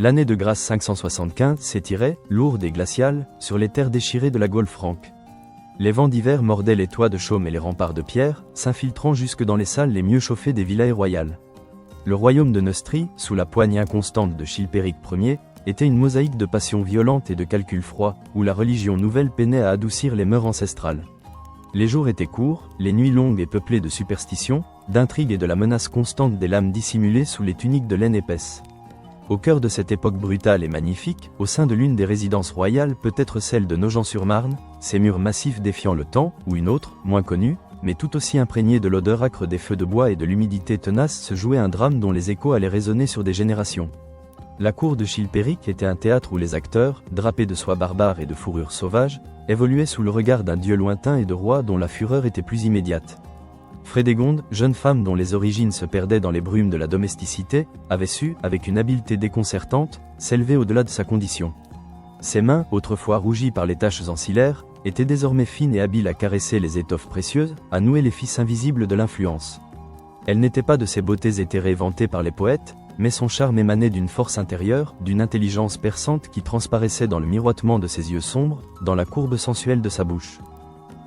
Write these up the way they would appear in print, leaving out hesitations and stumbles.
L'année de grâce 575 s'étirait, lourde et glaciale, sur les terres déchirées de la Gaule franque. Les vents d'hiver mordaient les toits de chaume et les remparts de pierre, s'infiltrant jusque dans les salles les mieux chauffées des villages royales. Le royaume de Neustrie, sous la poigne inconstante de Chilpéric Ier, était une mosaïque de passions violentes et de calculs froids, où la religion nouvelle peinait à adoucir les mœurs ancestrales. Les jours étaient courts, les nuits longues et peuplées de superstitions, d'intrigues et de la menace constante des lames dissimulées sous les tuniques de laine épaisse. Au cœur de cette époque brutale et magnifique, au sein de l'une des résidences royales, peut-être celle de Nogent-sur-Marne, ces murs massifs défiant le temps, ou une autre, moins connue, mais tout aussi imprégnée de l'odeur âcre des feux de bois et de l'humidité tenace, se jouait un drame dont les échos allaient résonner sur des générations. La cour de Chilpéric était un théâtre où les acteurs, drapés de soie barbare et de fourrure sauvage, évoluaient sous le regard d'un dieu lointain et de rois dont la fureur était plus immédiate. Frédégonde, jeune femme dont les origines se perdaient dans les brumes de la domesticité, avait su, avec une habileté déconcertante, s'élever au-delà de sa condition. Ses mains, autrefois rougies par les taches ancillaires, étaient désormais fines et habiles à caresser les étoffes précieuses, à nouer les fils invisibles de l'influence. Elle n'était pas de ces beautés éthérées vantées par les poètes, mais son charme émanait d'une force intérieure, d'une intelligence perçante qui transparaissait dans le miroitement de ses yeux sombres, dans la courbe sensuelle de sa bouche.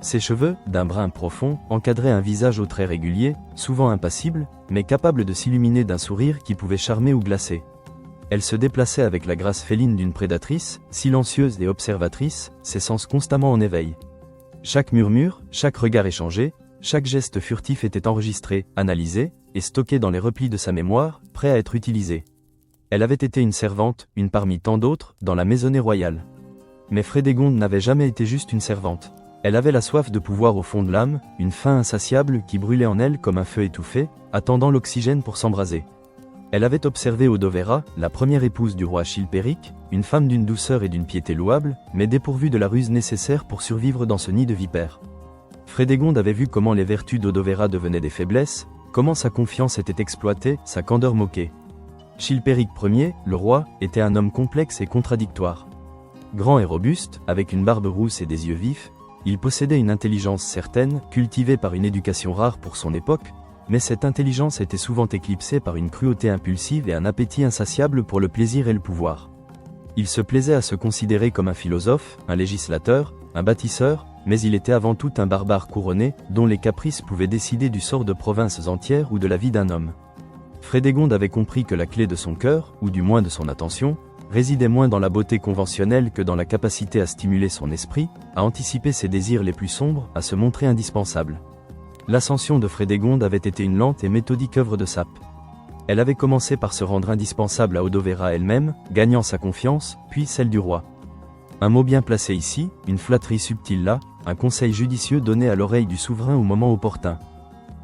Ses cheveux, d'un brun profond, encadraient un visage aux traits réguliers, souvent impassible, mais capable de s'illuminer d'un sourire qui pouvait charmer ou glacer. Elle se déplaçait avec la grâce féline d'une prédatrice, silencieuse et observatrice, ses sens constamment en éveil. Chaque murmure, chaque regard échangé, chaque geste furtif était enregistré, analysé, et stocké dans les replis de sa mémoire, prêt à être utilisé. Elle avait été une servante, une parmi tant d'autres, dans la maisonnée royale. Mais Frédégonde n'avait jamais été juste une servante. Elle avait la soif de pouvoir au fond de l'âme, une faim insatiable qui brûlait en elle comme un feu étouffé, attendant l'oxygène pour s'embraser. Elle avait observé Odovera, la première épouse du roi Chilpéric, une femme d'une douceur et d'une piété louables, mais dépourvue de la ruse nécessaire pour survivre dans ce nid de vipères. Frédégonde avait vu comment les vertus d'Odovera devenaient des faiblesses, comment sa confiance était exploitée, sa candeur moquée. Chilpéric Ier, le roi, était un homme complexe et contradictoire. Grand et robuste, avec une barbe rousse et des yeux vifs, il possédait une intelligence certaine, cultivée par une éducation rare pour son époque, mais cette intelligence était souvent éclipsée par une cruauté impulsive et un appétit insatiable pour le plaisir et le pouvoir. Il se plaisait à se considérer comme un philosophe, un législateur, un bâtisseur, mais il était avant tout un barbare couronné, dont les caprices pouvaient décider du sort de provinces entières ou de la vie d'un homme. Frédégonde avait compris que la clé de son cœur, ou du moins de son attention, résidait moins dans la beauté conventionnelle que dans la capacité à stimuler son esprit, à anticiper ses désirs les plus sombres, à se montrer indispensable. L'ascension de Frédégonde avait été une lente et méthodique œuvre de sape. Elle avait commencé par se rendre indispensable à Odovera elle-même, gagnant sa confiance, puis celle du roi. Un mot bien placé ici, une flatterie subtile là, un conseil judicieux donné à l'oreille du souverain au moment opportun.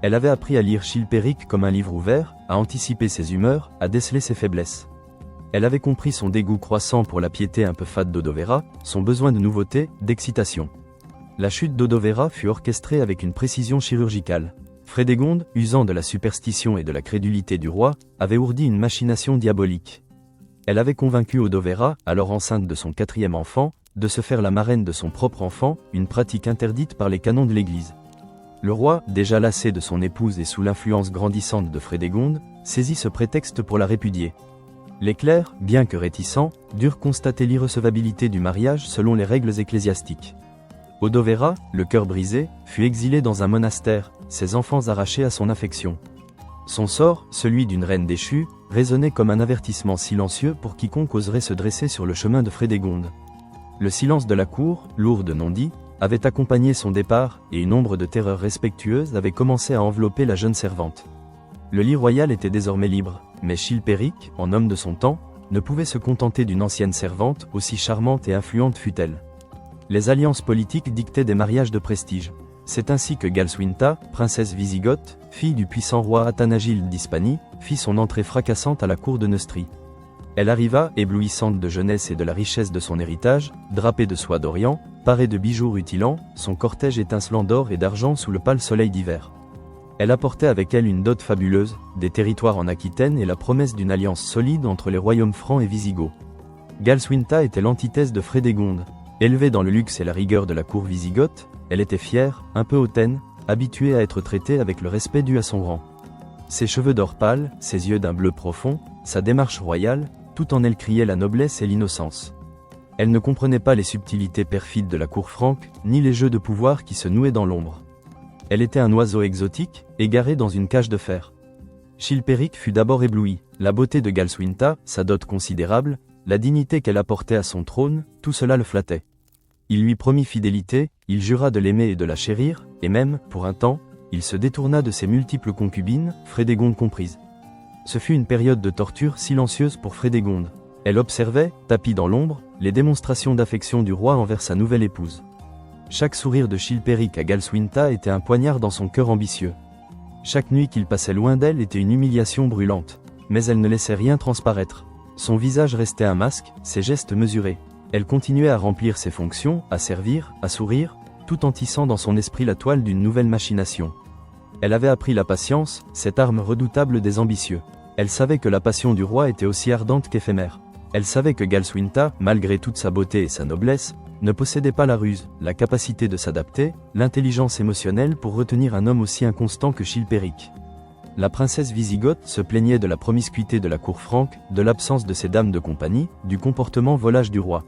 Elle avait appris à lire Chilpéric comme un livre ouvert, à anticiper ses humeurs, à déceler ses faiblesses. Elle avait compris son dégoût croissant pour la piété un peu fade d'Odovera, son besoin de nouveauté, d'excitation. La chute d'Odovera fut orchestrée avec une précision chirurgicale. Frédégonde, usant de la superstition et de la crédulité du roi, avait ourdi une machination diabolique. Elle avait convaincu Odovera, alors enceinte de son 4e enfant, de se faire la marraine de son propre enfant, une pratique interdite par les canons de l'Église. Le roi, déjà lassé de son épouse et sous l'influence grandissante de Frédégonde, saisit ce prétexte pour la répudier. Les clercs, bien que réticents, durent constater l'irrecevabilité du mariage selon les règles ecclésiastiques. Odovera, le cœur brisé, fut exilé dans un monastère, ses enfants arrachés à son affection. Son sort, celui d'une reine déchue, résonnait comme un avertissement silencieux pour quiconque oserait se dresser sur le chemin de Frédégonde. Le silence de la cour, lourd de non-dits, avait accompagné son départ, et une ombre de terreur respectueuse avait commencé à envelopper la jeune servante. Le lit royal était désormais libre, mais Chilpéric, en homme de son temps, ne pouvait se contenter d'une ancienne servante, aussi charmante et influente fût-elle. Les alliances politiques dictaient des mariages de prestige. C'est ainsi que Galswinta, princesse wisigothe, fille du puissant roi Athanagile d'Hispanie, fit son entrée fracassante à la cour de Neustrie. Elle arriva, éblouissante de jeunesse et de la richesse de son héritage, drapée de soie d'Orient, parée de bijoux rutilants, son cortège étincelant d'or et d'argent sous le pâle soleil d'hiver. Elle apportait avec elle une dot fabuleuse, des territoires en Aquitaine et la promesse d'une alliance solide entre les royaumes francs et wisigoths. Galswinta était l'antithèse de Frédégonde. Élevée dans le luxe et la rigueur de la cour wisigothe, elle était fière, un peu hautaine, habituée à être traitée avec le respect dû à son rang. Ses cheveux d'or pâle, ses yeux d'un bleu profond, sa démarche royale, tout en elle criait la noblesse et l'innocence. Elle ne comprenait pas les subtilités perfides de la cour franque, ni les jeux de pouvoir qui se nouaient dans l'ombre. Elle était un oiseau exotique, égaré dans une cage de fer. Chilpéric fut d'abord ébloui, la beauté de Galswintha, sa dot considérable, la dignité qu'elle apportait à son trône, tout cela le flattait. Il lui promit fidélité, il jura de l'aimer et de la chérir, et même, pour un temps, il se détourna de ses multiples concubines, Frédégonde comprise. Ce fut une période de torture silencieuse pour Frédégonde. Elle observait, tapie dans l'ombre, les démonstrations d'affection du roi envers sa nouvelle épouse. Chaque sourire de Chilpéric à Galswintha était un poignard dans son cœur ambitieux. Chaque nuit qu'il passait loin d'elle était une humiliation brûlante. Mais elle ne laissait rien transparaître. Son visage restait un masque, ses gestes mesurés. Elle continuait à remplir ses fonctions, à servir, à sourire, tout en tissant dans son esprit la toile d'une nouvelle machination. Elle avait appris la patience, cette arme redoutable des ambitieux. Elle savait que la passion du roi était aussi ardente qu'éphémère. Elle savait que Galswintha, malgré toute sa beauté et sa noblesse, ne possédait pas la ruse, la capacité de s'adapter, l'intelligence émotionnelle pour retenir un homme aussi inconstant que Chilpéric. La princesse Wisigott se plaignait de la promiscuité de la cour franque, de l'absence de ses dames de compagnie, du comportement volage du roi.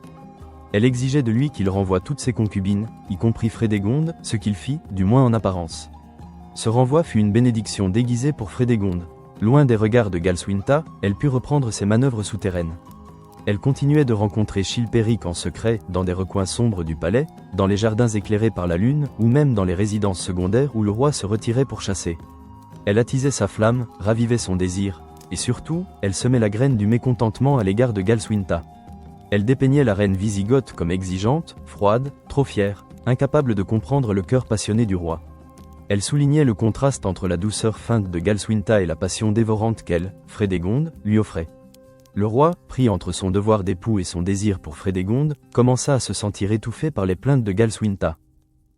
Elle exigeait de lui qu'il renvoie toutes ses concubines, y compris Frédégonde, ce qu'il fit, du moins en apparence. Ce renvoi fut une bénédiction déguisée pour Frédégonde. Loin des regards de Galswintha, elle put reprendre ses manœuvres souterraines. Elle continuait de rencontrer Chilpéric en secret, dans des recoins sombres du palais, dans les jardins éclairés par la lune, ou même dans les résidences secondaires où le roi se retirait pour chasser. Elle attisait sa flamme, ravivait son désir, et surtout, elle semait la graine du mécontentement à l'égard de Galswintha. Elle dépeignait la reine Wisigott comme exigeante, froide, trop fière, incapable de comprendre le cœur passionné du roi. Elle soulignait le contraste entre la douceur feinte de Galswintha et la passion dévorante qu'elle, Frédégonde, lui offrait. Le roi, pris entre son devoir d'époux et son désir pour Frédégonde, commença à se sentir étouffé par les plaintes de Galswintha.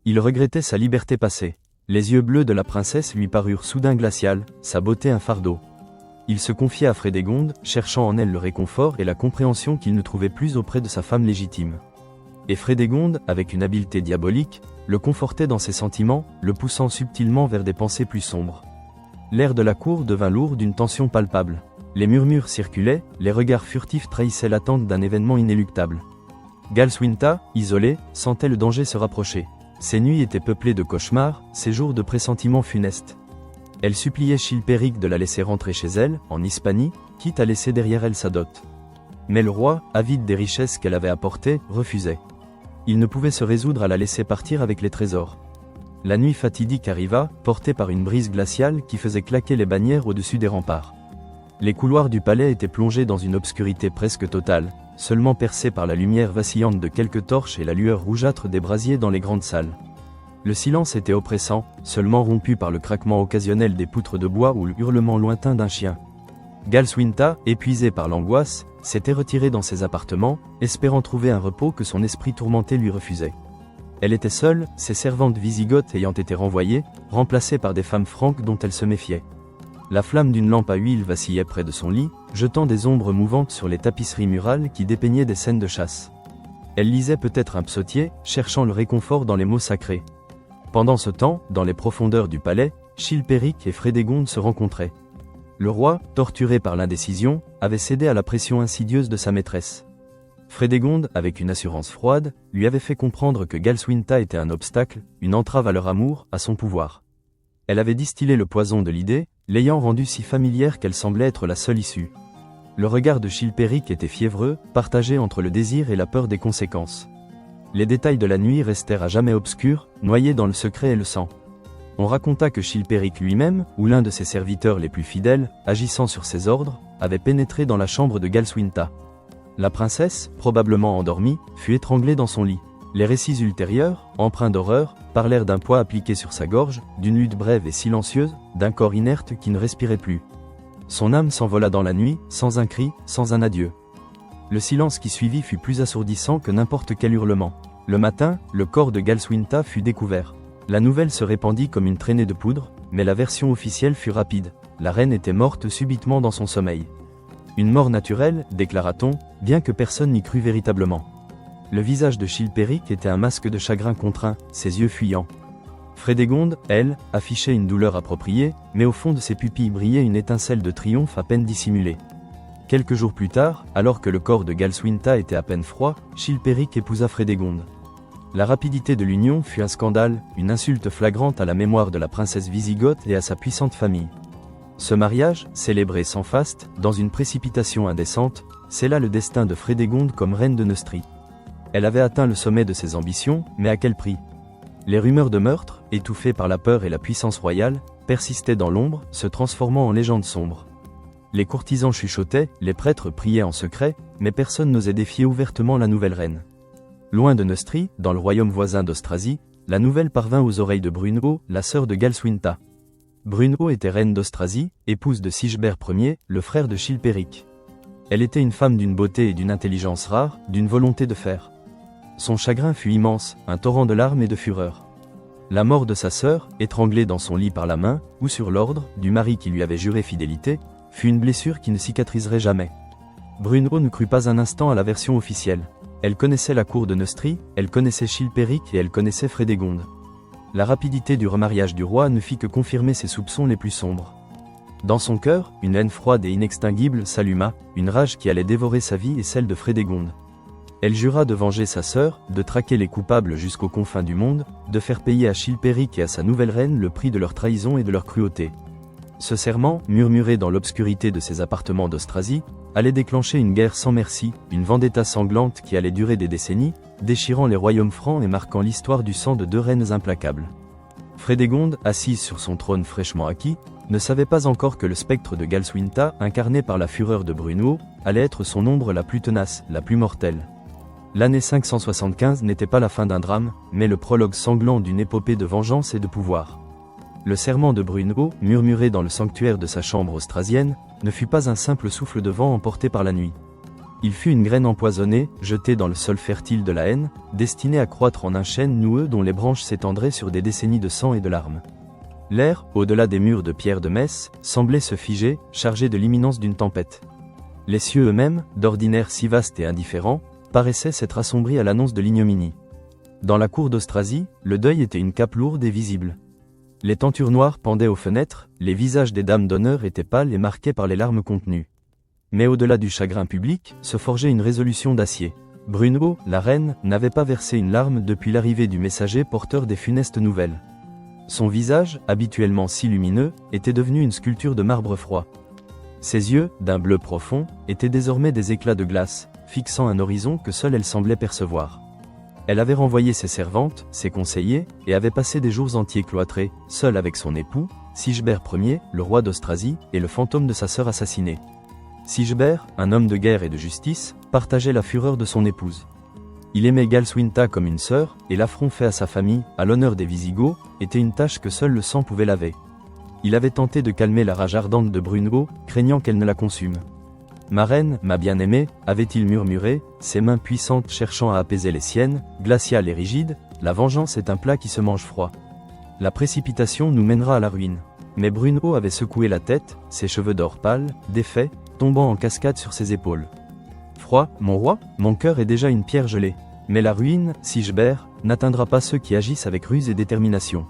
Il regrettait sa liberté passée. Les yeux bleus de la princesse lui parurent soudain glaciales, sa beauté un fardeau. Il se confiait à Frédégonde, cherchant en elle le réconfort et la compréhension qu'il ne trouvait plus auprès de sa femme légitime. Et Frédégonde, avec une habileté diabolique, le confortait dans ses sentiments, le poussant subtilement vers des pensées plus sombres. L'air de la cour devint lourd d'une tension palpable. Les murmures circulaient, les regards furtifs trahissaient l'attente d'un événement inéluctable. Galswintha, isolée, sentait le danger se rapprocher. Ses nuits étaient peuplées de cauchemars, ses jours de pressentiments funestes. Elle suppliait Chilpéric de la laisser rentrer chez elle, en Hispanie, quitte à laisser derrière elle sa dot. Mais le roi, avide des richesses qu'elle avait apportées, refusait. Il ne pouvait se résoudre à la laisser partir avec les trésors. La nuit fatidique arriva, portée par une brise glaciale qui faisait claquer les bannières au-dessus des remparts. Les couloirs du palais étaient plongés dans une obscurité presque totale, seulement percés par la lumière vacillante de quelques torches et la lueur rougeâtre des brasiers dans les grandes salles. Le silence était oppressant, seulement rompu par le craquement occasionnel des poutres de bois ou le hurlement lointain d'un chien. Galswintha, épuisée par l'angoisse, s'était retirée dans ses appartements, espérant trouver un repos que son esprit tourmenté lui refusait. Elle était seule, ses servantes Wisigott ayant été renvoyées, remplacées par des femmes franques dont elle se méfiait. La flamme d'une lampe à huile vacillait près de son lit, jetant des ombres mouvantes sur les tapisseries murales qui dépeignaient des scènes de chasse. Elle lisait peut-être un psautier, cherchant le réconfort dans les mots sacrés. Pendant ce temps, dans les profondeurs du palais, Chilpéric et Frédégonde se rencontraient. Le roi, torturé par l'indécision, avait cédé à la pression insidieuse de sa maîtresse. Frédégonde, avec une assurance froide, lui avait fait comprendre que Galswintha était un obstacle, une entrave à leur amour, à son pouvoir. Elle avait distillé le poison de l'idée, l'ayant rendue si familière qu'elle semblait être la seule issue. Le regard de Chilpéric était fiévreux, partagé entre le désir et la peur des conséquences. Les détails de la nuit restèrent à jamais obscurs, noyés dans le secret et le sang. On raconta que Chilpéric lui-même, ou l'un de ses serviteurs les plus fidèles, agissant sur ses ordres, avait pénétré dans la chambre de Galswintha. La princesse, probablement endormie, fut étranglée dans son lit. Les récits ultérieurs, empreints d'horreur, parlèrent d'un poids appliqué sur sa gorge, d'une lutte brève et silencieuse, d'un corps inerte qui ne respirait plus. Son âme s'envola dans la nuit, sans un cri, sans un adieu. Le silence qui suivit fut plus assourdissant que n'importe quel hurlement. Le matin, le corps de Galswintha fut découvert. La nouvelle se répandit comme une traînée de poudre, mais la version officielle fut rapide. La reine était morte subitement dans son sommeil. Une mort naturelle, déclara-t-on, bien que personne n'y crût véritablement. Le visage de Chilpéric était un masque de chagrin contraint, ses yeux fuyants. Frédégonde, elle, affichait une douleur appropriée, mais au fond de ses pupilles brillait une étincelle de triomphe à peine dissimulée. Quelques jours plus tard, alors que le corps de Galswintha était à peine froid, Chilpéric épousa Frédégonde. La rapidité de l'union fut un scandale, une insulte flagrante à la mémoire de la princesse wisigothe et à sa puissante famille. Ce mariage, célébré sans faste, dans une précipitation indécente, scella le destin de Frédégonde comme reine de Neustrie. Elle avait atteint le sommet de ses ambitions, mais à quel prix? Les rumeurs de meurtre, étouffées par la peur et la puissance royale, persistaient dans l'ombre, se transformant en légendes sombres. Les courtisans chuchotaient, les prêtres priaient en secret, mais personne n'osait défier ouvertement la nouvelle reine. Loin de Neustrie, dans le royaume voisin d'Austrasie, la nouvelle parvint aux oreilles de Brunhilde, la sœur de Galswintha. Brunhilde était reine d'Austrasie, épouse de Sigebert Ier, le frère de Chilpéric. Elle était une femme d'une beauté et d'une intelligence rare, d'une volonté de fer. Son chagrin fut immense, un torrent de larmes et de fureur. La mort de sa sœur, étranglée dans son lit par la main, ou sur l'ordre, du mari qui lui avait juré fidélité, fut une blessure qui ne cicatriserait jamais. Brunhilde ne crut pas un instant à la version officielle. Elle connaissait la cour de Neustrie, elle connaissait Chilpéric et elle connaissait Frédégonde. La rapidité du remariage du roi ne fit que confirmer ses soupçons les plus sombres. Dans son cœur, une haine froide et inextinguible s'alluma, une rage qui allait dévorer sa vie et celle de Frédégonde. Elle jura de venger sa sœur, de traquer les coupables jusqu'aux confins du monde, de faire payer à Chilpéric et à sa nouvelle reine le prix de leur trahison et de leur cruauté. Ce serment, murmuré dans l'obscurité de ses appartements d'Austrasie, allait déclencher une guerre sans merci, une vendetta sanglante qui allait durer des décennies, déchirant les royaumes francs et marquant l'histoire du sang de deux reines implacables. Frédégonde, assise sur son trône fraîchement acquis, ne savait pas encore que le spectre de Galswintha, incarné par la fureur de Brunhilde, allait être son ombre la plus tenace, la plus mortelle. L'année 575 n'était pas la fin d'un drame, mais le prologue sanglant d'une épopée de vengeance et de pouvoir. Le serment de Brunhilde, murmuré dans le sanctuaire de sa chambre austrasienne, ne fut pas un simple souffle de vent emporté par la nuit. Il fut une graine empoisonnée, jetée dans le sol fertile de la haine, destinée à croître en un chêne noueux dont les branches s'étendraient sur des décennies de sang et de larmes. L'air, au-delà des murs de pierre de Metz, semblait se figer, chargé de l'imminence d'une tempête. Les cieux eux-mêmes, d'ordinaire si vastes et indifférents, paraissaient s'être assombris à l'annonce de l'ignominie. Dans la cour d'Austrasie, le deuil était une cape lourde et visible. Les tentures noires pendaient aux fenêtres, les visages des dames d'honneur étaient pâles et marqués par les larmes contenues. Mais au-delà du chagrin public, se forgeait une résolution d'acier. Brunhilde, la reine, n'avait pas versé une larme depuis l'arrivée du messager porteur des funestes nouvelles. Son visage, habituellement si lumineux, était devenu une sculpture de marbre froid. Ses yeux, d'un bleu profond, étaient désormais des éclats de glace, fixant un horizon que seule elle semblait percevoir. Elle avait renvoyé ses servantes, ses conseillers, et avait passé des jours entiers cloîtrée, seule avec son époux, Sigebert Ier, le roi d'Austrasie, et le fantôme de sa sœur assassinée. Sigebert, un homme de guerre et de justice, partageait la fureur de son épouse. Il aimait Galswintha comme une sœur, et l'affront fait à sa famille, à l'honneur des Wisigoths, était une tâche que seul le sang pouvait laver. Il avait tenté de calmer la rage ardente de Brunhilde, craignant qu'elle ne la consume. « Ma reine, ma bien-aimée », avait-il murmuré, ses mains puissantes cherchant à apaiser les siennes, glaciales et rigides, la vengeance est un plat qui se mange froid. La précipitation nous mènera à la ruine. Mais Brunhilde avait secoué la tête, ses cheveux d'or pâle, défaits, tombant en cascade sur ses épaules. « Froid, mon roi, mon cœur est déjà une pierre gelée. Mais la ruine, Sigebert, n'atteindra pas ceux qui agissent avec ruse et détermination.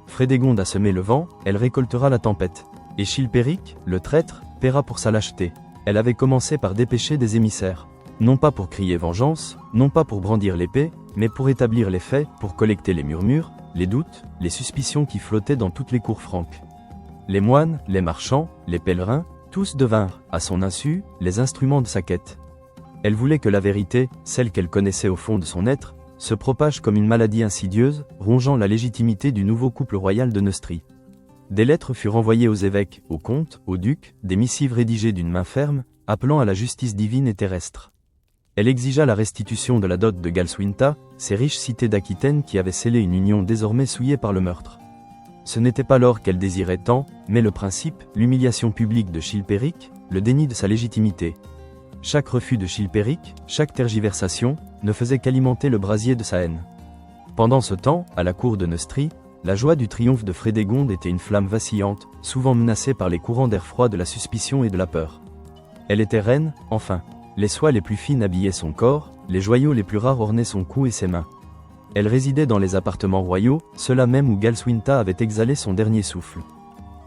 Frédégonde a semé le vent, elle récoltera la tempête. Et Chilpéric, le traître, paiera pour sa lâcheté. Elle avait commencé par dépêcher des émissaires. Non pas pour crier vengeance, non pas pour brandir l'épée, mais pour établir les faits, pour collecter les murmures, les doutes, les suspicions qui flottaient dans toutes les cours franques. Les moines, les marchands, les pèlerins, tous devinrent, à son insu, les instruments de sa quête. Elle voulait que la vérité, celle qu'elle connaissait au fond de son être, se propage comme une maladie insidieuse, rongeant la légitimité du nouveau couple royal de Neustrie. Des lettres furent envoyées aux évêques, aux comtes, aux ducs, des missives rédigées d'une main ferme, appelant à la justice divine et terrestre. Elle exigea la restitution de la dot de Galswintha, ces riches cités d'Aquitaine qui avaient scellé une union désormais souillée par le meurtre. Ce n'était pas l'or qu'elle désirait tant, mais le principe, l'humiliation publique de Chilpéric, le déni de sa légitimité. Chaque refus de Chilpéric, chaque tergiversation, ne faisait qu'alimenter le brasier de sa haine. Pendant ce temps, à la cour de Neustrie, la joie du triomphe de Frédégonde était une flamme vacillante, souvent menacée par les courants d'air froid de la suspicion et de la peur. Elle était reine, enfin. Les soies les plus fines habillaient son corps, les joyaux les plus rares ornaient son cou et ses mains. Elle résidait dans les appartements royaux, ceux-là même où Galswintha avait exhalé son dernier souffle.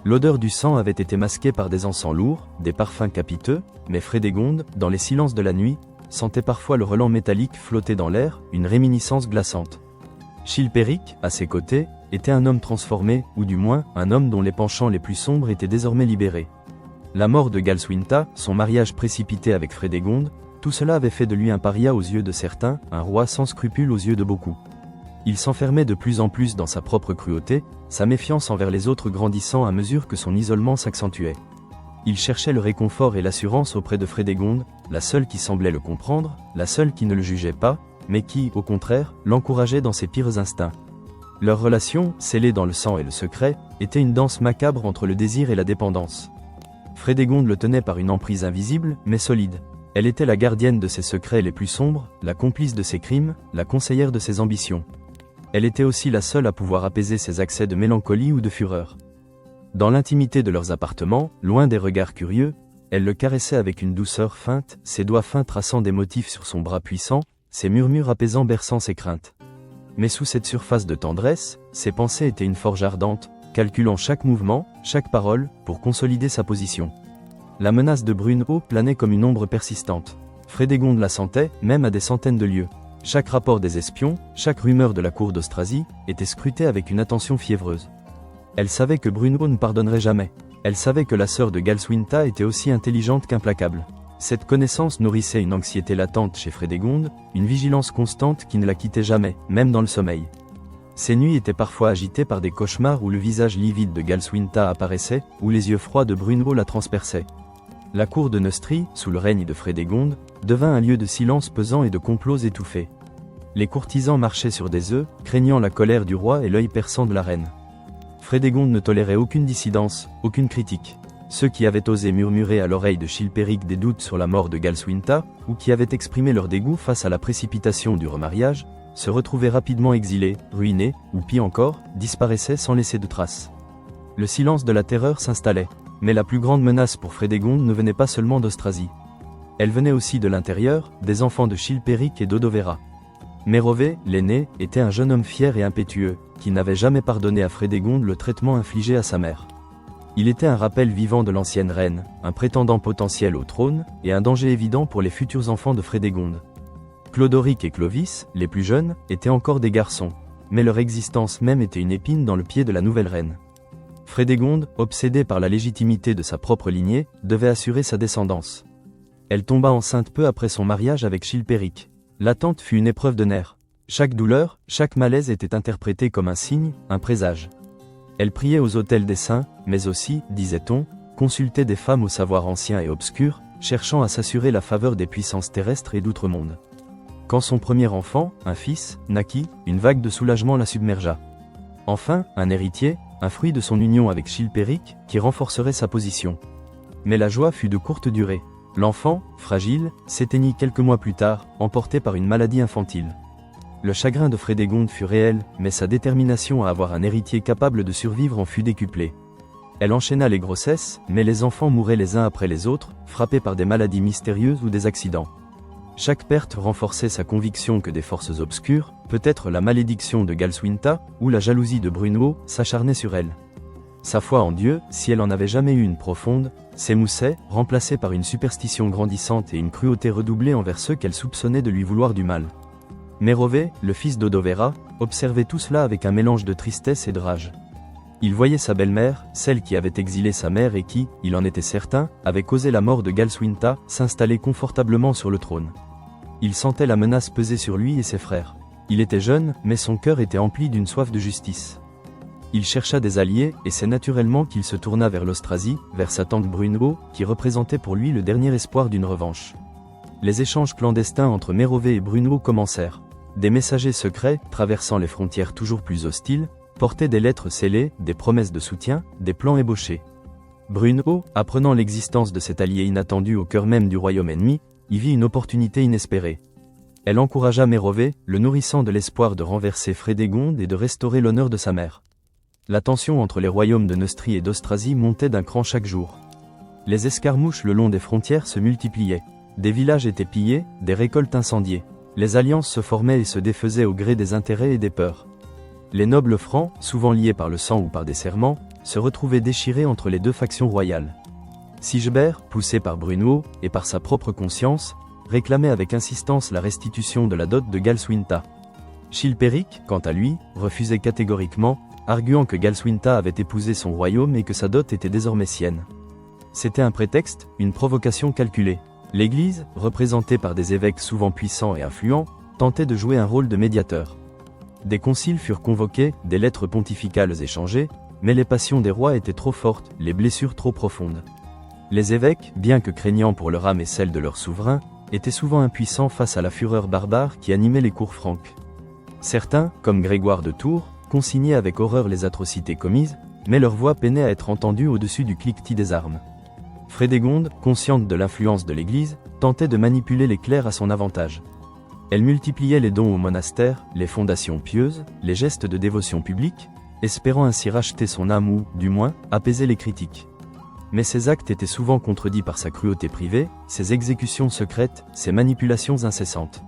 L'odeur du sang avait été masquée par des encens lourds, des parfums capiteux, mais Frédégonde, dans les silences de la nuit, sentait parfois le relent métallique flotter dans l'air, une réminiscence glaçante. Chilpéric, à ses côtés, était un homme transformé, ou du moins, un homme dont les penchants les plus sombres étaient désormais libérés. La mort de Galswintha, son mariage précipité avec Frédégonde, tout cela avait fait de lui un paria aux yeux de certains, un roi sans scrupules aux yeux de beaucoup. Il s'enfermait de plus en plus dans sa propre cruauté, sa méfiance envers les autres grandissant à mesure que son isolement s'accentuait. Il cherchait le réconfort et l'assurance auprès de Frédégonde, la seule qui semblait le comprendre, la seule qui ne le jugeait pas, mais qui, au contraire, l'encourageait dans ses pires instincts. Leur relation, scellée dans le sang et le secret, était une danse macabre entre le désir et la dépendance. Frédégonde le tenait par une emprise invisible, mais solide. Elle était la gardienne de ses secrets les plus sombres, la complice de ses crimes, la conseillère de ses ambitions. Elle était aussi la seule à pouvoir apaiser ses accès de mélancolie ou de fureur. Dans l'intimité de leurs appartements, loin des regards curieux, elle le caressait avec une douceur feinte, ses doigts fins traçant des motifs sur son bras puissant, ses murmures apaisants berçant ses craintes. Mais sous cette surface de tendresse, ses pensées étaient une forge ardente, calculant chaque mouvement, chaque parole, pour consolider sa position. La menace de Brunehaut planait comme une ombre persistante. Frédégonde la sentait, même à des centaines de lieues. Chaque rapport des espions, chaque rumeur de la cour d'Austrasie, était scrutée avec une attention fiévreuse. Elle savait que Brunehaut ne pardonnerait jamais. Elle savait que la sœur de Galswintha était aussi intelligente qu'implacable. Cette connaissance nourrissait une anxiété latente chez Frédégonde, une vigilance constante qui ne la quittait jamais, même dans le sommeil. Ses nuits étaient parfois agitées par des cauchemars où le visage livide de Galswintha apparaissait, où les yeux froids de Brunehaut la transperçaient. La cour de Neustrie, sous le règne de Frédégonde, devint un lieu de silence pesant et de complots étouffés. Les courtisans marchaient sur des œufs, craignant la colère du roi et l'œil perçant de la reine. Frédégonde ne tolérait aucune dissidence, aucune critique. Ceux qui avaient osé murmurer à l'oreille de Chilpéric des doutes sur la mort de Galswintha, ou qui avaient exprimé leur dégoût face à la précipitation du remariage, se retrouvaient rapidement exilés, ruinés, ou pis encore, disparaissaient sans laisser de traces. Le silence de la terreur s'installait. Mais la plus grande menace pour Frédégonde ne venait pas seulement d'Austrasie. Elle venait aussi de l'intérieur, des enfants de Chilpéric et d'Odovera. Mérové, l'aîné, était un jeune homme fier et impétueux, qui n'avait jamais pardonné à Frédégonde le traitement infligé à sa mère. Il était un rappel vivant de l'ancienne reine, un prétendant potentiel au trône, et un danger évident pour les futurs enfants de Frédégonde. Clodoric et Clovis, les plus jeunes, étaient encore des garçons, mais leur existence même était une épine dans le pied de la nouvelle reine. Frédégonde, obsédée par la légitimité de sa propre lignée, devait assurer sa descendance. Elle tomba enceinte peu après son mariage avec Chilpéric. L'attente fut une épreuve de nerfs. Chaque douleur, chaque malaise était interprété comme un signe, un présage. Elle priait aux autels des saints, mais aussi, disait-on, consultait des femmes au savoir ancien et obscur, cherchant à s'assurer la faveur des puissances terrestres et d'outre-monde. Quand son premier enfant, un fils, naquit, une vague de soulagement la submergea. Enfin, un héritier, un fruit de son union avec Chilpéric, qui renforcerait sa position. Mais la joie fut de courte durée. L'enfant, fragile, s'éteignit quelques mois plus tard, emporté par une maladie infantile. Le chagrin de Frédégonde fut réel, mais sa détermination à avoir un héritier capable de survivre en fut décuplée. Elle enchaîna les grossesses, mais les enfants mouraient les uns après les autres, frappés par des maladies mystérieuses ou des accidents. Chaque perte renforçait sa conviction que des forces obscures, peut-être la malédiction de Galswintha, ou la jalousie de Brunehaut, s'acharnaient sur elle. Sa foi en Dieu, si elle en avait jamais eu une profonde, s'émoussait, remplacée par une superstition grandissante et une cruauté redoublée envers ceux qu'elle soupçonnait de lui vouloir du mal. Mérové, le fils d'Odovera, observait tout cela avec un mélange de tristesse et de rage. Il voyait sa belle-mère, celle qui avait exilé sa mère et qui, il en était certain, avait causé la mort de Galswintha, s'installer confortablement sur le trône. Il sentait la menace peser sur lui et ses frères. Il était jeune, mais son cœur était empli d'une soif de justice. Il chercha des alliés, et c'est naturellement qu'il se tourna vers l'Austrasie, vers sa tante Brunehaut, qui représentait pour lui le dernier espoir d'une revanche. Les échanges clandestins entre Mérové et Brunehaut commencèrent. Des messagers secrets, traversant les frontières toujours plus hostiles, portaient des lettres scellées, des promesses de soutien, des plans ébauchés. Brunehaut, apprenant l'existence de cet allié inattendu au cœur même du royaume ennemi, y vit une opportunité inespérée. Elle encouragea Mérové, le nourrissant de l'espoir de renverser Frédégonde et de restaurer l'honneur de sa mère. La tension entre les royaumes de Neustrie et d'Austrasie montait d'un cran chaque jour. Les escarmouches le long des frontières se multipliaient. Des villages étaient pillés, des récoltes incendiées. Les alliances se formaient et se défaisaient au gré des intérêts et des peurs. Les nobles francs, souvent liés par le sang ou par des serments, se retrouvait déchiré entre les deux factions royales. Sigebert, poussé par Brunehaut et par sa propre conscience, réclamait avec insistance la restitution de la dot de Galswintha. Chilpéric, quant à lui, refusait catégoriquement, arguant que Galswintha avait épousé son royaume et que sa dot était désormais sienne. C'était un prétexte, une provocation calculée. L'Église, représentée par des évêques souvent puissants et influents, tentait de jouer un rôle de médiateur. Des conciles furent convoqués, des lettres pontificales échangées, mais les passions des rois étaient trop fortes, les blessures trop profondes. Les évêques, bien que craignants pour leur âme et celle de leur souverain, étaient souvent impuissants face à la fureur barbare qui animait les cours franques. Certains, comme Grégoire de Tours, consignaient avec horreur les atrocités commises, mais leur voix peinait à être entendue au-dessus du cliquetis des armes. Frédégonde, consciente de l'influence de l'Église, tentait de manipuler les clercs à son avantage. Elle multipliait les dons aux monastères, les fondations pieuses, les gestes de dévotion publique, espérant ainsi racheter son âme ou, du moins, apaiser les critiques. Mais ces actes étaient souvent contredits par sa cruauté privée, ses exécutions secrètes, ses manipulations incessantes.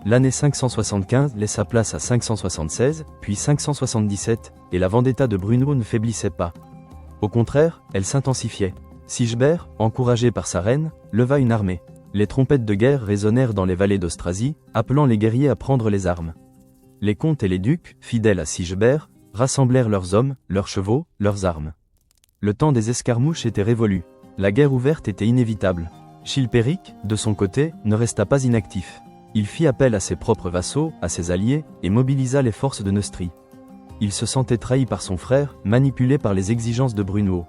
L'année 575 laissa place à 576, puis 577, et la vendetta de Brunehaut ne faiblissait pas. Au contraire, elle s'intensifiait. Sigebert, encouragé par sa reine, leva une armée. Les trompettes de guerre résonnèrent dans les vallées d'Austrasie, appelant les guerriers à prendre les armes. Les comtes et les ducs, fidèles à Sigebert, rassemblèrent leurs hommes, leurs chevaux, leurs armes. Le temps des escarmouches était révolu. La guerre ouverte était inévitable. Chilpéric, de son côté, ne resta pas inactif. Il fit appel à ses propres vassaux, à ses alliés, et mobilisa les forces de Neustrie. Il se sentait trahi par son frère, manipulé par les exigences de Brunehaut.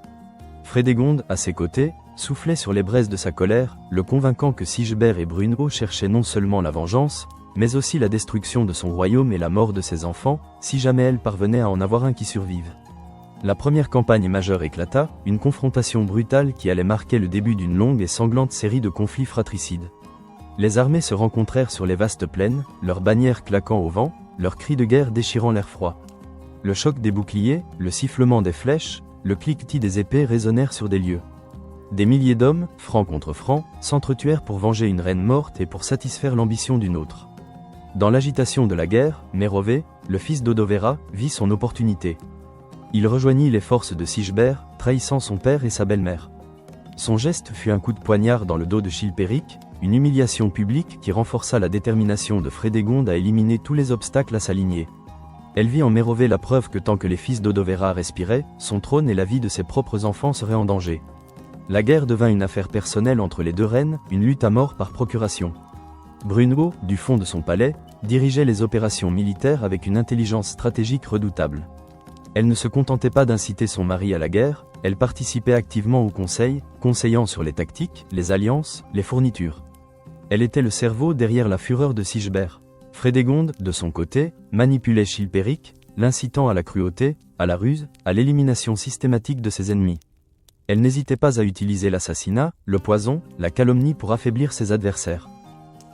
Frédégonde, à ses côtés, soufflait sur les braises de sa colère, le convainquant que Sigebert et Brunehaut cherchaient non seulement la vengeance, mais aussi la destruction de son royaume et la mort de ses enfants, si jamais elle parvenait à en avoir un qui survive. La première campagne majeure éclata, une confrontation brutale qui allait marquer le début d'une longue et sanglante série de conflits fratricides. Les armées se rencontrèrent sur les vastes plaines, leurs bannières claquant au vent, leurs cris de guerre déchirant l'air froid. Le choc des boucliers, le sifflement des flèches, le cliquetis des épées résonnèrent sur des lieux. Des milliers d'hommes, francs contre francs, s'entretuèrent pour venger une reine morte et pour satisfaire l'ambition d'une autre. Dans l'agitation de la guerre, Mérové, le fils d'Odovera, vit son opportunité. Il rejoignit les forces de Sigebert, trahissant son père et sa belle-mère. Son geste fut un coup de poignard dans le dos de Chilpéric, une humiliation publique qui renforça la détermination de Frédégonde à éliminer tous les obstacles à sa lignée. Elle vit en Mérové la preuve que tant que les fils d'Odovera respiraient, son trône et la vie de ses propres enfants seraient en danger. La guerre devint une affaire personnelle entre les deux reines, une lutte à mort par procuration. Brunehaut, du fond de son palais, dirigeait les opérations militaires avec une intelligence stratégique redoutable. Elle ne se contentait pas d'inciter son mari à la guerre, elle participait activement au conseil, conseillant sur les tactiques, les alliances, les fournitures. Elle était le cerveau derrière la fureur de Sigebert. Frédégonde, de son côté, manipulait Chilpéric, l'incitant à la cruauté, à la ruse, à l'élimination systématique de ses ennemis. Elle n'hésitait pas à utiliser l'assassinat, le poison, la calomnie pour affaiblir ses adversaires.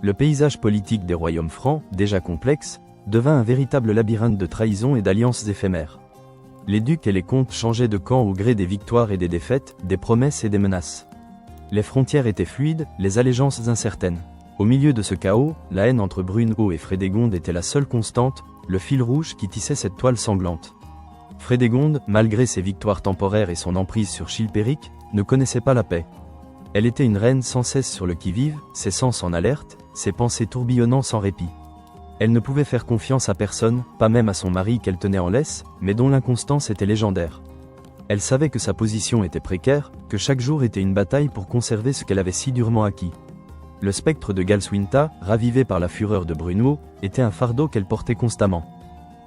Le paysage politique des royaumes francs, déjà complexe, devint un véritable labyrinthe de trahisons et d'alliances éphémères. Les ducs et les comtes changeaient de camp au gré des victoires et des défaites, des promesses et des menaces. Les frontières étaient fluides, les allégeances incertaines. Au milieu de ce chaos, la haine entre Brunehaut et Frédégonde était la seule constante, le fil rouge qui tissait cette toile sanglante. Frédégonde, malgré ses victoires temporaires et son emprise sur Chilpéric, ne connaissait pas la paix. Elle était une reine sans cesse sur le qui-vive, ses sens en alerte, ses pensées tourbillonnant sans répit. Elle ne pouvait faire confiance à personne, pas même à son mari qu'elle tenait en laisse, mais dont l'inconstance était légendaire. Elle savait que sa position était précaire, que chaque jour était une bataille pour conserver ce qu'elle avait si durement acquis. Le spectre de Galswintha, ravivé par la fureur de Brunehaut, était un fardeau qu'elle portait constamment.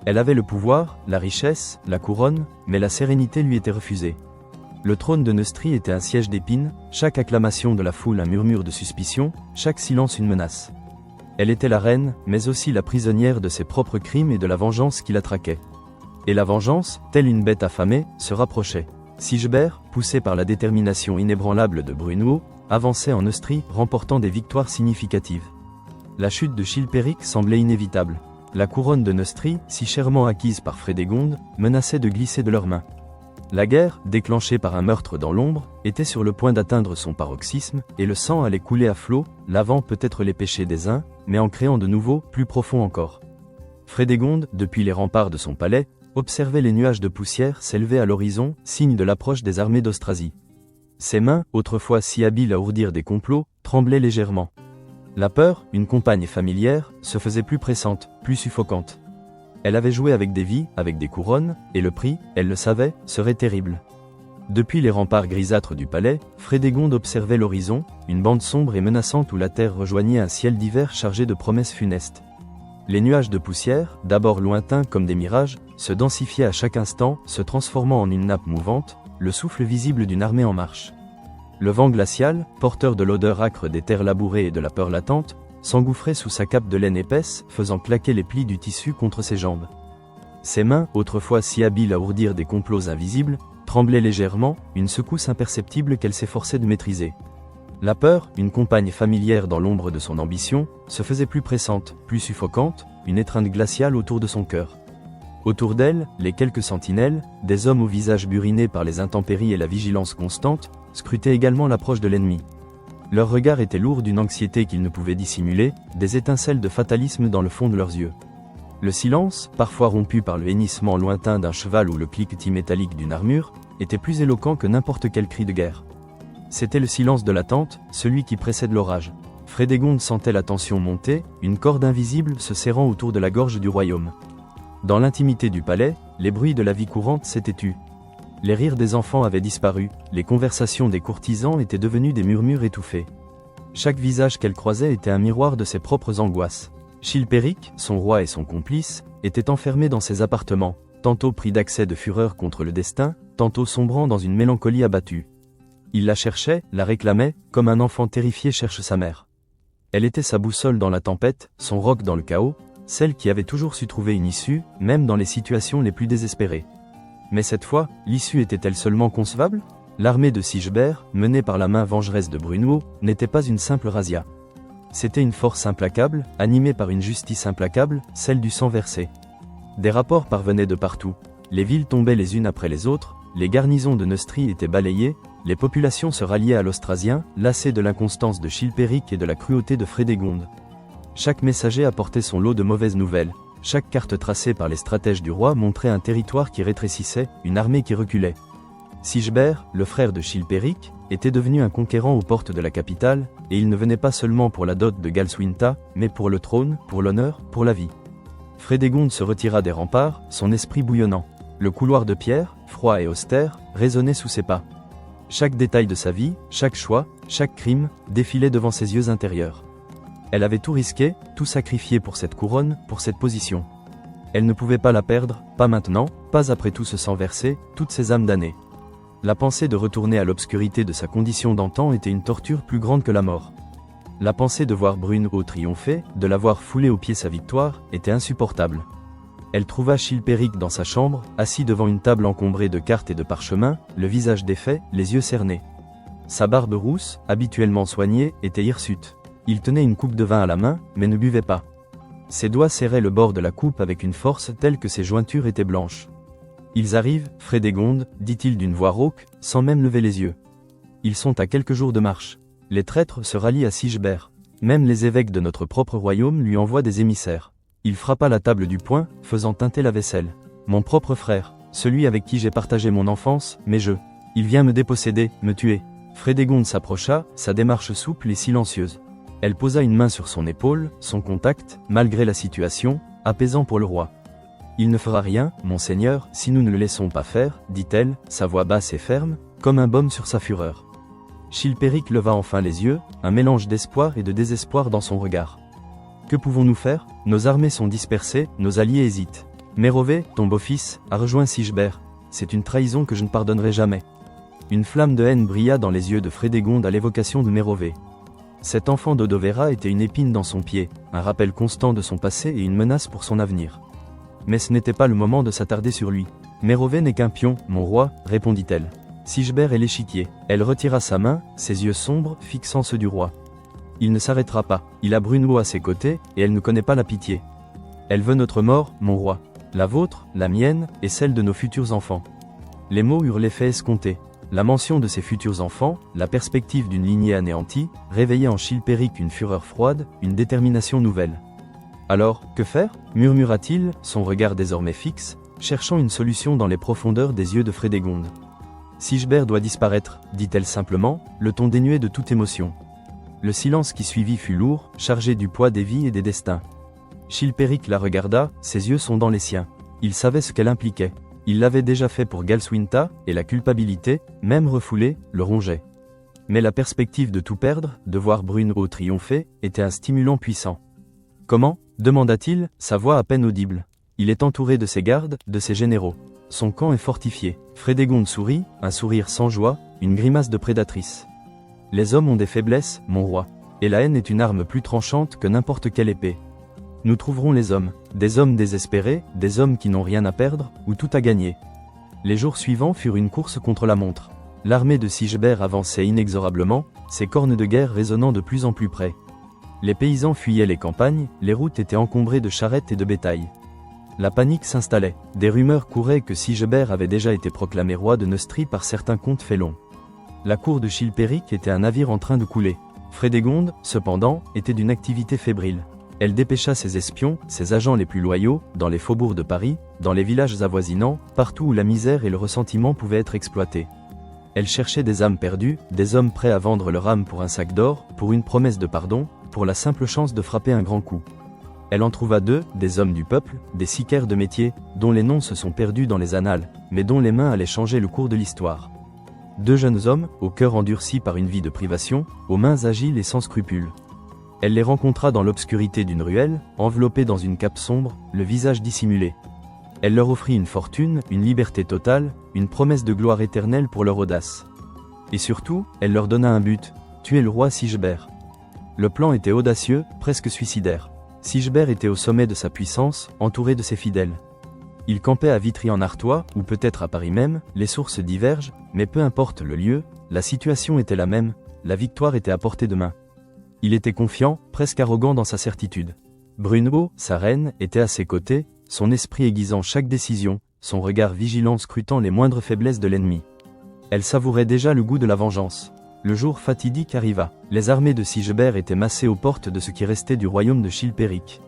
Elle avait le pouvoir, la richesse, la couronne, mais la sérénité lui était refusée. Le trône de Neustrie était un siège d'épines, chaque acclamation de la foule un murmure de suspicion, chaque silence une menace. Elle était la reine, mais aussi la prisonnière de ses propres crimes et de la vengeance qui la traquait. Et la vengeance, telle une bête affamée, se rapprochait. Sigebert, poussé par la détermination inébranlable de Brunehaut, avançait en Neustrie, remportant des victoires significatives. La chute de Chilpéric semblait inévitable. La couronne de Neustrie, si chèrement acquise par Frédégonde, menaçait de glisser de leurs mains. La guerre, déclenchée par un meurtre dans l'ombre, était sur le point d'atteindre son paroxysme, et le sang allait couler à flot, lavant peut-être les péchés des uns, mais en créant de nouveaux, plus profonds encore. Frédégonde, depuis les remparts de son palais, observait les nuages de poussière s'élever à l'horizon, signe de l'approche des armées d'Austrasie. Ses mains, autrefois si habiles à ourdir des complots, tremblaient légèrement. La peur, une compagne familière, se faisait plus pressante, plus suffocante. Elle avait joué avec des vies, avec des couronnes, et le prix, elle le savait, serait terrible. Depuis les remparts grisâtres du palais, Frédégonde observait l'horizon, une bande sombre et menaçante où la terre rejoignait un ciel d'hiver chargé de promesses funestes. Les nuages de poussière, d'abord lointains comme des mirages, se densifiaient à chaque instant, se transformant en une nappe mouvante, le souffle visible d'une armée en marche. Le vent glacial, porteur de l'odeur âcre des terres labourées et de la peur latente, s'engouffrait sous sa cape de laine épaisse, faisant claquer les plis du tissu contre ses jambes. Ses mains, autrefois si habiles à ourdir des complots invisibles, tremblaient légèrement, une secousse imperceptible qu'elle s'efforçait de maîtriser. La peur, une compagne familière dans l'ombre de son ambition, se faisait plus pressante, plus suffocante, une étreinte glaciale autour de son cœur. Autour d'elle, les quelques sentinelles, des hommes au visage buriné par les intempéries et la vigilance constante, scrutaient également l'approche de l'ennemi. Leur regard était lourd d'une anxiété qu'ils ne pouvaient dissimuler, des étincelles de fatalisme dans le fond de leurs yeux. Le silence, parfois rompu par le hennissement lointain d'un cheval ou le cliquetis métallique d'une armure, était plus éloquent que n'importe quel cri de guerre. C'était le silence de l'attente, celui qui précède l'orage. Frédégonde sentait la tension monter, une corde invisible se serrant autour de la gorge du royaume. Dans l'intimité du palais, les bruits de la vie courante s'étaient tus. Les rires des enfants avaient disparu, les conversations des courtisans étaient devenues des murmures étouffés. Chaque visage qu'elle croisait était un miroir de ses propres angoisses. Chilpéric, son roi et son complice, étaient enfermés dans ses appartements, tantôt pris d'accès de fureur contre le destin, tantôt sombrant dans une mélancolie abattue. Il la cherchait, la réclamait, comme un enfant terrifié cherche sa mère. Elle était sa boussole dans la tempête, son roc dans le chaos, celle qui avait toujours su trouver une issue, même dans les situations les plus désespérées. Mais cette fois, l'issue était-elle seulement concevable ? L'armée de Sigebert, menée par la main vengeresse de Brunehaut, n'était pas une simple razzia. C'était une force implacable, animée par une justice implacable, celle du sang versé. Des rapports parvenaient de partout. Les villes tombaient les unes après les autres, les garnisons de Neustrie étaient balayées, les populations se ralliaient à l'Austrasien, lassées de l'inconstance de Chilpéric et de la cruauté de Frédégonde. Chaque messager apportait son lot de mauvaises nouvelles. Chaque carte tracée par les stratèges du roi montrait un territoire qui rétrécissait, une armée qui reculait. Sigebert, le frère de Chilpéric, était devenu un conquérant aux portes de la capitale, et il ne venait pas seulement pour la dot de Galswinta, mais pour le trône, pour l'honneur, pour la vie. Frédégonde se retira des remparts, son esprit bouillonnant. Le couloir de pierre, froid et austère, résonnait sous ses pas. Chaque détail de sa vie, chaque choix, chaque crime, défilait devant ses yeux intérieurs. Elle avait tout risqué, tout sacrifié pour cette couronne, pour cette position. Elle ne pouvait pas la perdre, pas maintenant, pas après tout ce sang versé, toutes ces âmes damnées. La pensée de retourner à l'obscurité de sa condition d'antan était une torture plus grande que la mort. La pensée de voir Brunehaut triompher, de la voir fouler aux pieds sa victoire, était insupportable. Elle trouva Chilpéric dans sa chambre, assis devant une table encombrée de cartes et de parchemins, le visage défait, les yeux cernés. Sa barbe rousse, habituellement soignée, était hirsute. Il tenait une coupe de vin à la main, mais ne buvait pas. Ses doigts serraient le bord de la coupe avec une force telle que ses jointures étaient blanches. « Ils arrivent, Frédégonde, dit-il d'une voix rauque, sans même lever les yeux. Ils sont à quelques jours de marche. Les traîtres se rallient à Sigebert. Même les évêques de notre propre royaume lui envoient des émissaires. » Il frappa la table du poing, faisant tinter la vaisselle. « Mon propre frère, celui avec qui j'ai partagé mon enfance, mes jeux. Il vient me déposséder, me tuer. » Frédégonde s'approcha, sa démarche souple et silencieuse. Elle posa une main sur son épaule, son contact, malgré la situation, apaisant pour le roi. « Il ne fera rien, monseigneur, si nous ne le laissons pas faire, dit-elle, sa voix basse et ferme, comme un baume sur sa fureur. Chilpéric leva enfin les yeux, un mélange d'espoir et de désespoir dans son regard. « Que pouvons-nous faire ? Nos armées sont dispersées, nos alliés hésitent. Mérové, ton beau-fils, a rejoint Sigebert. C'est une trahison que je ne pardonnerai jamais. » Une flamme de haine brilla dans les yeux de Frédégonde à l'évocation de Mérové. Cet enfant d'Odovera était une épine dans son pied, un rappel constant de son passé et une menace pour son avenir. Mais ce n'était pas le moment de s'attarder sur lui. « Mérové n'est qu'un pion, mon roi, répondit-elle. Sigebert est l'échiquier. » Elle retira sa main, ses yeux sombres fixant ceux du roi. « Il ne s'arrêtera pas, il a Brunehaut à ses côtés, et elle ne connaît pas la pitié. Elle veut notre mort, mon roi. La vôtre, la mienne, et celle de nos futurs enfants. » Les mots eurent l'effet escompté. La mention de ses futurs enfants, la perspective d'une lignée anéantie, réveillait en Chilpéric une fureur froide, une détermination nouvelle. « Alors, que faire » murmura-t-il, son regard désormais fixe, cherchant une solution dans les profondeurs des yeux de Frédégonde. Sigebert doit disparaître, dit-elle simplement, le ton dénué de toute émotion. Le silence qui suivit fut lourd, chargé du poids des vies et des destins. Chilpéric la regarda, ses yeux sondant les siens. Il savait ce qu'elle impliquait. Il l'avait déjà fait pour Galswinta, et la culpabilité, même refoulée, le rongeait. Mais la perspective de tout perdre, de voir Brunehaut triompher, était un stimulant puissant. « Comment » demanda-t-il, sa voix à peine audible. « Il est entouré de ses gardes, de ses généraux. Son camp est fortifié. » Frédégonde sourit, un sourire sans joie, une grimace de prédatrice. « Les hommes ont des faiblesses, mon roi. Et la haine est une arme plus tranchante que n'importe quelle épée. Nous trouverons les hommes, des hommes désespérés, des hommes qui n'ont rien à perdre, ou tout à gagner. » Les jours suivants furent une course contre la montre. L'armée de Sigebert avançait inexorablement, ses cornes de guerre résonnant de plus en plus près. Les paysans fuyaient les campagnes, les routes étaient encombrées de charrettes et de bétail. La panique s'installait. Des rumeurs couraient que Sigebert avait déjà été proclamé roi de Neustrie par certains comtes félons. La cour de Chilpéric était un navire en train de couler. Frédégonde, cependant, était d'une activité fébrile. Elle dépêcha ses espions, ses agents les plus loyaux, dans les faubourgs de Paris, dans les villages avoisinants, partout où la misère et le ressentiment pouvaient être exploités. Elle cherchait des âmes perdues, des hommes prêts à vendre leur âme pour un sac d'or, pour une promesse de pardon, pour la simple chance de frapper un grand coup. Elle en trouva deux, des hommes du peuple, des sicaires de métier, dont les noms se sont perdus dans les annales, mais dont les mains allaient changer le cours de l'histoire. Deux jeunes hommes, au cœur endurci par une vie de privation, aux mains agiles et sans scrupules. Elle les rencontra dans l'obscurité d'une ruelle, enveloppés dans une cape sombre, le visage dissimulé. Elle leur offrit une fortune, une liberté totale, une promesse de gloire éternelle pour leur audace. Et surtout, elle leur donna un but, tuer le roi Sigebert. Le plan était audacieux, presque suicidaire. Sigebert était au sommet de sa puissance, entouré de ses fidèles. Il campait à Vitry-en-Artois, ou peut-être à Paris même, les sources divergent, mais peu importe le lieu, la situation était la même, la victoire était à portée de main. Il était confiant, presque arrogant dans sa certitude. Brunehaut, sa reine, était à ses côtés, son esprit aiguisant chaque décision, son regard vigilant scrutant les moindres faiblesses de l'ennemi. Elle savourait déjà le goût de la vengeance. Le jour fatidique arriva. Les armées de Sigebert étaient massées aux portes de ce qui restait du royaume de Chilpéric.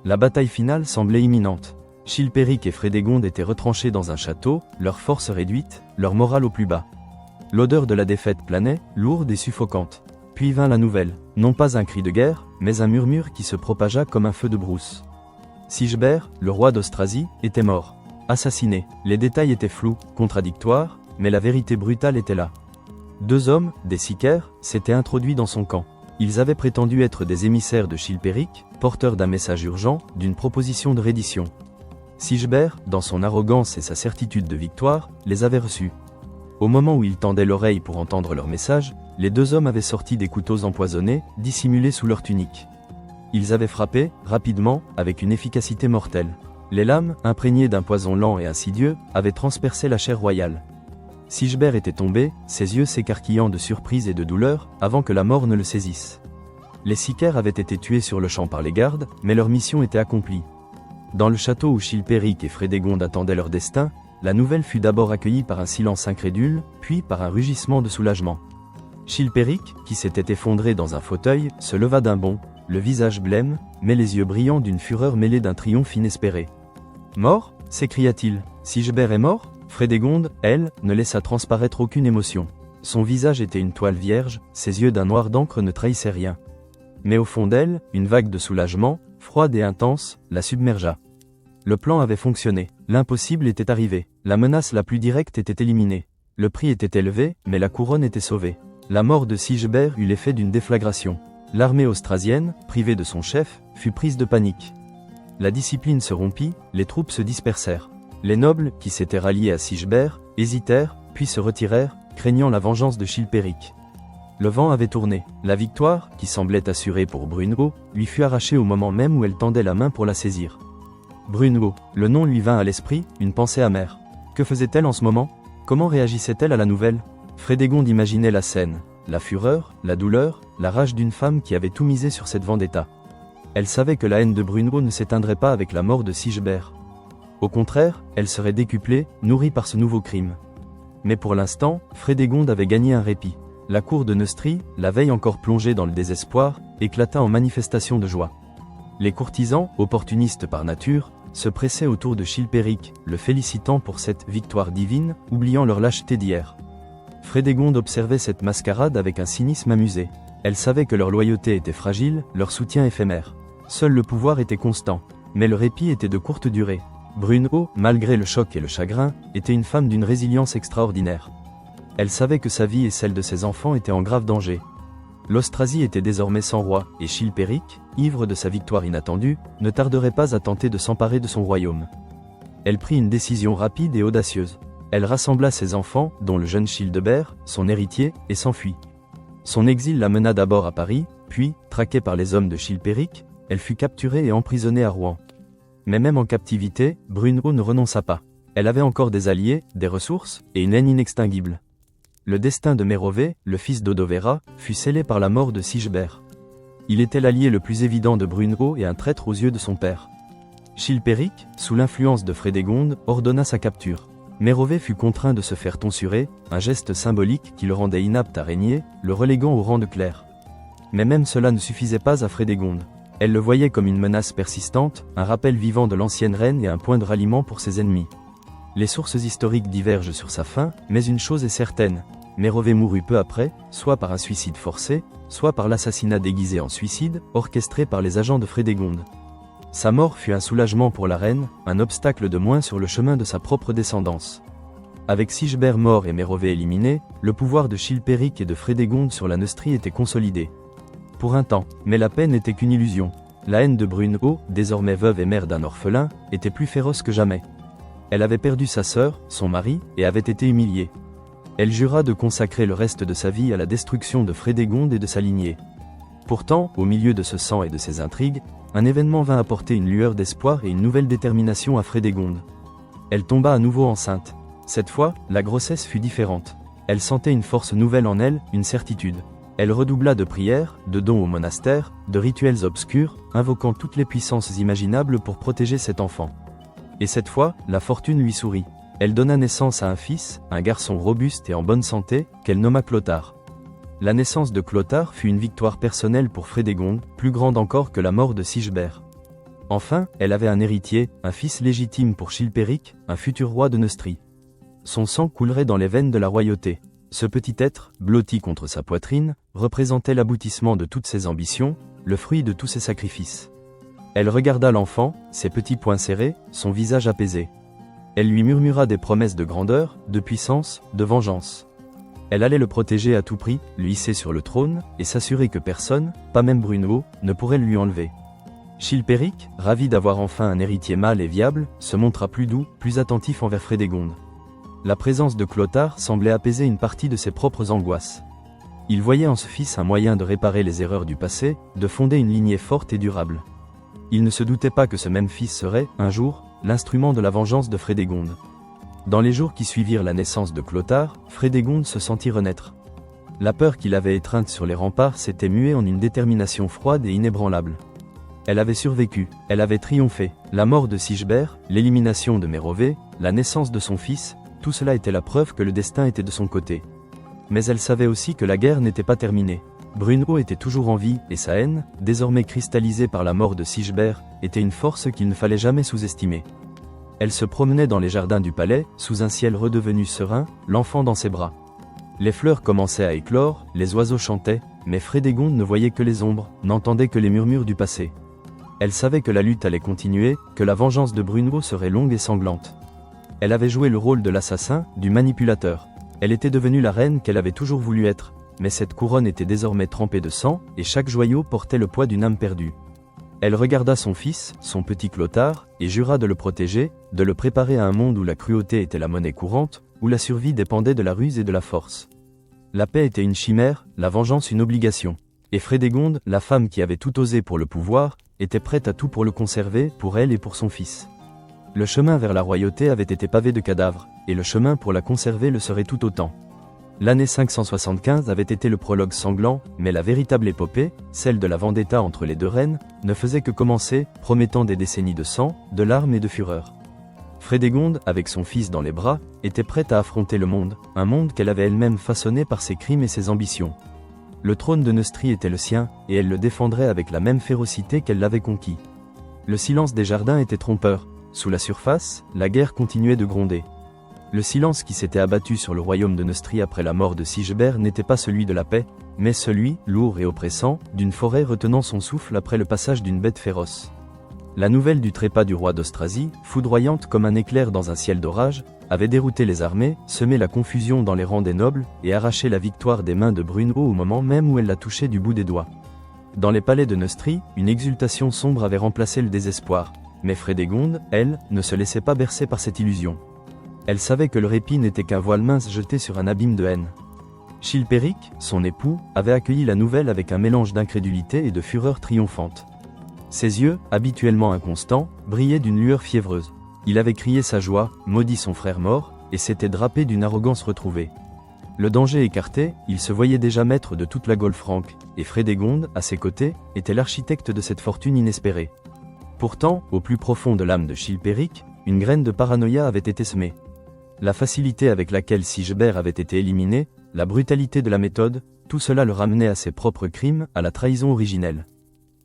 La bataille finale semblait imminente. Chilpéric et Frédégonde étaient retranchés dans un château, leurs forces réduites, leur morale au plus bas. L'odeur de la défaite planait, lourde et suffocante. Puis vint la nouvelle, non pas un cri de guerre, mais un murmure qui se propagea comme un feu de brousse. Sigebert, le roi d'Austrasie, était mort. Assassiné. Les détails étaient flous, contradictoires, mais la vérité brutale était là. Deux hommes, des sicaires, s'étaient introduits dans son camp. Ils avaient prétendu être des émissaires de Chilpéric, porteurs d'un message urgent, d'une proposition de reddition. Sigebert, dans son arrogance et sa certitude de victoire, les avait reçus. Au moment où ils tendaient l'oreille pour entendre leur message, les deux hommes avaient sorti des couteaux empoisonnés, dissimulés sous leur tunique. Ils avaient frappé, rapidement, avec une efficacité mortelle. Les lames, imprégnées d'un poison lent et insidieux, avaient transpercé la chair royale. Sigebert était tombé, ses yeux s'écarquillant de surprise et de douleur, avant que la mort ne le saisisse. Les sicaires avaient été tués sur le champ par les gardes, mais leur mission était accomplie. Dans le château où Chilpéric et Frédégonde attendaient leur destin, la nouvelle fut d'abord accueillie par un silence incrédule, puis par un rugissement de soulagement. Chilpéric, qui s'était effondré dans un fauteuil, se leva d'un bond, le visage blême, mais les yeux brillants d'une fureur mêlée d'un triomphe inespéré. « Mort » s'écria-t-il. « Sigebert est mort ?» Frédégonde, elle, ne laissa transparaître aucune émotion. Son visage était une toile vierge, ses yeux d'un noir d'encre ne trahissaient rien. Mais au fond d'elle, une vague de soulagement, froide et intense, la submergea. Le plan avait fonctionné, l'impossible était arrivé, la menace la plus directe était éliminée. Le prix était élevé, mais la couronne était sauvée. La mort de Sigebert eut l'effet d'une déflagration. L'armée austrasienne, privée de son chef, fut prise de panique. La discipline se rompit, les troupes se dispersèrent. Les nobles, qui s'étaient ralliés à Sigebert, hésitèrent, puis se retirèrent, craignant la vengeance de Chilpéric. Le vent avait tourné. La victoire, qui semblait assurée pour Brunehaut, lui fut arrachée au moment même où elle tendait la main pour la saisir. Brunehaut, le nom lui vint à l'esprit, une pensée amère. Que faisait-elle en ce moment? Comment réagissait-elle à la nouvelle? Frédégonde imaginait la scène, la fureur, la douleur, la rage d'une femme qui avait tout misé sur cette vendetta. Elle savait que la haine de Brunehaut ne s'éteindrait pas avec la mort de Sigebert. Au contraire, elle serait décuplée, nourrie par ce nouveau crime. Mais pour l'instant, Frédégonde avait gagné un répit. La cour de Neustrie, la veille encore plongée dans le désespoir, éclata en manifestations de joie. Les courtisans, opportunistes par nature, se pressaient autour de Chilpéric, le félicitant pour cette victoire divine, oubliant leur lâcheté d'hier. Frédégonde observait cette mascarade avec un cynisme amusé. Elle savait que leur loyauté était fragile, leur soutien éphémère. Seul le pouvoir était constant, mais le répit était de courte durée. Brunehaut, malgré le choc et le chagrin, était une femme d'une résilience extraordinaire. Elle savait que sa vie et celle de ses enfants étaient en grave danger. L'Austrasie était désormais sans roi, et Chilpéric, ivre de sa victoire inattendue, ne tarderait pas à tenter de s'emparer de son royaume. Elle prit une décision rapide et audacieuse. Elle rassembla ses enfants, dont le jeune Childebert, son héritier, et s'enfuit. Son exil la mena d'abord à Paris, puis, traquée par les hommes de Chilpéric, elle fut capturée et emprisonnée à Rouen. Mais même en captivité, Brunehaut ne renonça pas. Elle avait encore des alliés, des ressources, et une haine inextinguible. Le destin de Mérové, le fils d'Odovera, fut scellé par la mort de Sigebert. Il était l'allié le plus évident de Brunehaut et un traître aux yeux de son père. Chilpéric, sous l'influence de Frédégonde, ordonna sa capture. Mérové fut contraint de se faire tonsurer, un geste symbolique qui le rendait inapte à régner, le reléguant au rang de clerc. Mais même cela ne suffisait pas à Frédégonde. Elle le voyait comme une menace persistante, un rappel vivant de l'ancienne reine et un point de ralliement pour ses ennemis. Les sources historiques divergent sur sa fin, mais une chose est certaine. Mérové mourut peu après, soit par un suicide forcé, soit par l'assassinat déguisé en suicide, orchestré par les agents de Frédégonde. Sa mort fut un soulagement pour la reine, un obstacle de moins sur le chemin de sa propre descendance. Avec Sigebert mort et Mérové éliminé, le pouvoir de Chilpéric et de Frédégonde sur la Neustrie était consolidé. Pour un temps, mais la paix n'était qu'une illusion. La haine de Brunehaut, désormais veuve et mère d'un orphelin, était plus féroce que jamais. Elle avait perdu sa sœur, son mari, et avait été humiliée. Elle jura de consacrer le reste de sa vie à la destruction de Frédégonde et de sa lignée. Pourtant, au milieu de ce sang et de ces intrigues, un événement vint apporter une lueur d'espoir et une nouvelle détermination à Frédégonde. Elle tomba à nouveau enceinte. Cette fois, la grossesse fut différente. Elle sentait une force nouvelle en elle, une certitude. Elle redoubla de prières, de dons au monastère, de rituels obscurs, invoquant toutes les puissances imaginables pour protéger cet enfant. Et cette fois, la fortune lui sourit. Elle donna naissance à un fils, un garçon robuste et en bonne santé, qu'elle nomma Clothar. La naissance de Clothar fut une victoire personnelle pour Frédégonde, plus grande encore que la mort de Sigebert. Enfin, elle avait un héritier, un fils légitime pour Chilpéric, un futur roi de Neustrie. Son sang coulerait dans les veines de la royauté. Ce petit être, blotti contre sa poitrine, représentait l'aboutissement de toutes ses ambitions, le fruit de tous ses sacrifices. Elle regarda l'enfant, ses petits poings serrés, son visage apaisé. Elle lui murmura des promesses de grandeur, de puissance, de vengeance. Elle allait le protéger à tout prix, le hisser sur le trône, et s'assurer que personne, pas même Brunehaut, ne pourrait le lui enlever. Chilpéric, ravi d'avoir enfin un héritier mâle et viable, se montra plus doux, plus attentif envers Frédégonde. La présence de Clothar semblait apaiser une partie de ses propres angoisses. Il voyait en ce fils un moyen de réparer les erreurs du passé, de fonder une lignée forte et durable. Il ne se doutait pas que ce même fils serait, un jour, l'instrument de la vengeance de Frédégonde. Dans les jours qui suivirent la naissance de Clothar, Frédégonde se sentit renaître. La peur qui l'avait étreinte sur les remparts s'était muée en une détermination froide et inébranlable. Elle avait survécu, elle avait triomphé. La mort de Sigebert, l'élimination de Mérové, la naissance de son fils, tout cela était la preuve que le destin était de son côté. Mais elle savait aussi que la guerre n'était pas terminée. Brunehaut était toujours en vie, et sa haine, désormais cristallisée par la mort de Sigebert, était une force qu'il ne fallait jamais sous-estimer. Elle se promenait dans les jardins du palais, sous un ciel redevenu serein, l'enfant dans ses bras. Les fleurs commençaient à éclore, les oiseaux chantaient, mais Frédégonde ne voyait que les ombres, n'entendait que les murmures du passé. Elle savait que la lutte allait continuer, que la vengeance de Brunehaut serait longue et sanglante. Elle avait joué le rôle de l'assassin, du manipulateur. Elle était devenue la reine qu'elle avait toujours voulu être, mais cette couronne était désormais trempée de sang, et chaque joyau portait le poids d'une âme perdue. Elle regarda son fils, son petit Clothar, et jura de le protéger, de le préparer à un monde où la cruauté était la monnaie courante, où la survie dépendait de la ruse et de la force. La paix était une chimère, la vengeance une obligation. Et Frédégonde, la femme qui avait tout osé pour le pouvoir, était prête à tout pour le conserver, pour elle et pour son fils. Le chemin vers la royauté avait été pavé de cadavres, et le chemin pour la conserver le serait tout autant. L'année 575 avait été le prologue sanglant, mais la véritable épopée, celle de la vendetta entre les deux reines, ne faisait que commencer, promettant des décennies de sang, de larmes et de fureur. Frédégonde, avec son fils dans les bras, était prête à affronter le monde, un monde qu'elle avait elle-même façonné par ses crimes et ses ambitions. Le trône de Neustrie était le sien, et elle le défendrait avec la même férocité qu'elle l'avait conquis. Le silence des jardins était trompeur. Sous la surface, la guerre continuait de gronder. Le silence qui s'était abattu sur le royaume de Neustrie après la mort de Sigebert n'était pas celui de la paix, mais celui, lourd et oppressant, d'une forêt retenant son souffle après le passage d'une bête féroce. La nouvelle du trépas du roi d'Austrasie, foudroyante comme un éclair dans un ciel d'orage, avait dérouté les armées, semé la confusion dans les rangs des nobles, et arraché la victoire des mains de Brunehaut au moment même où elle la touchait du bout des doigts. Dans les palais de Neustrie, une exultation sombre avait remplacé le désespoir, mais Frédégonde, elle, ne se laissait pas bercer par cette illusion. Elle savait que le répit n'était qu'un voile mince jeté sur un abîme de haine. Chilpéric, son époux, avait accueilli la nouvelle avec un mélange d'incrédulité et de fureur triomphante. Ses yeux, habituellement inconstants, brillaient d'une lueur fiévreuse. Il avait crié sa joie, maudit son frère mort, et s'était drapé d'une arrogance retrouvée. Le danger écarté, il se voyait déjà maître de toute la Gaule franque, et Frédégonde, à ses côtés, était l'architecte de cette fortune inespérée. Pourtant, au plus profond de l'âme de Chilpéric, une graine de paranoïa avait été semée. La facilité avec laquelle Sigebert avait été éliminé, la brutalité de la méthode, tout cela le ramenait à ses propres crimes, à la trahison originelle.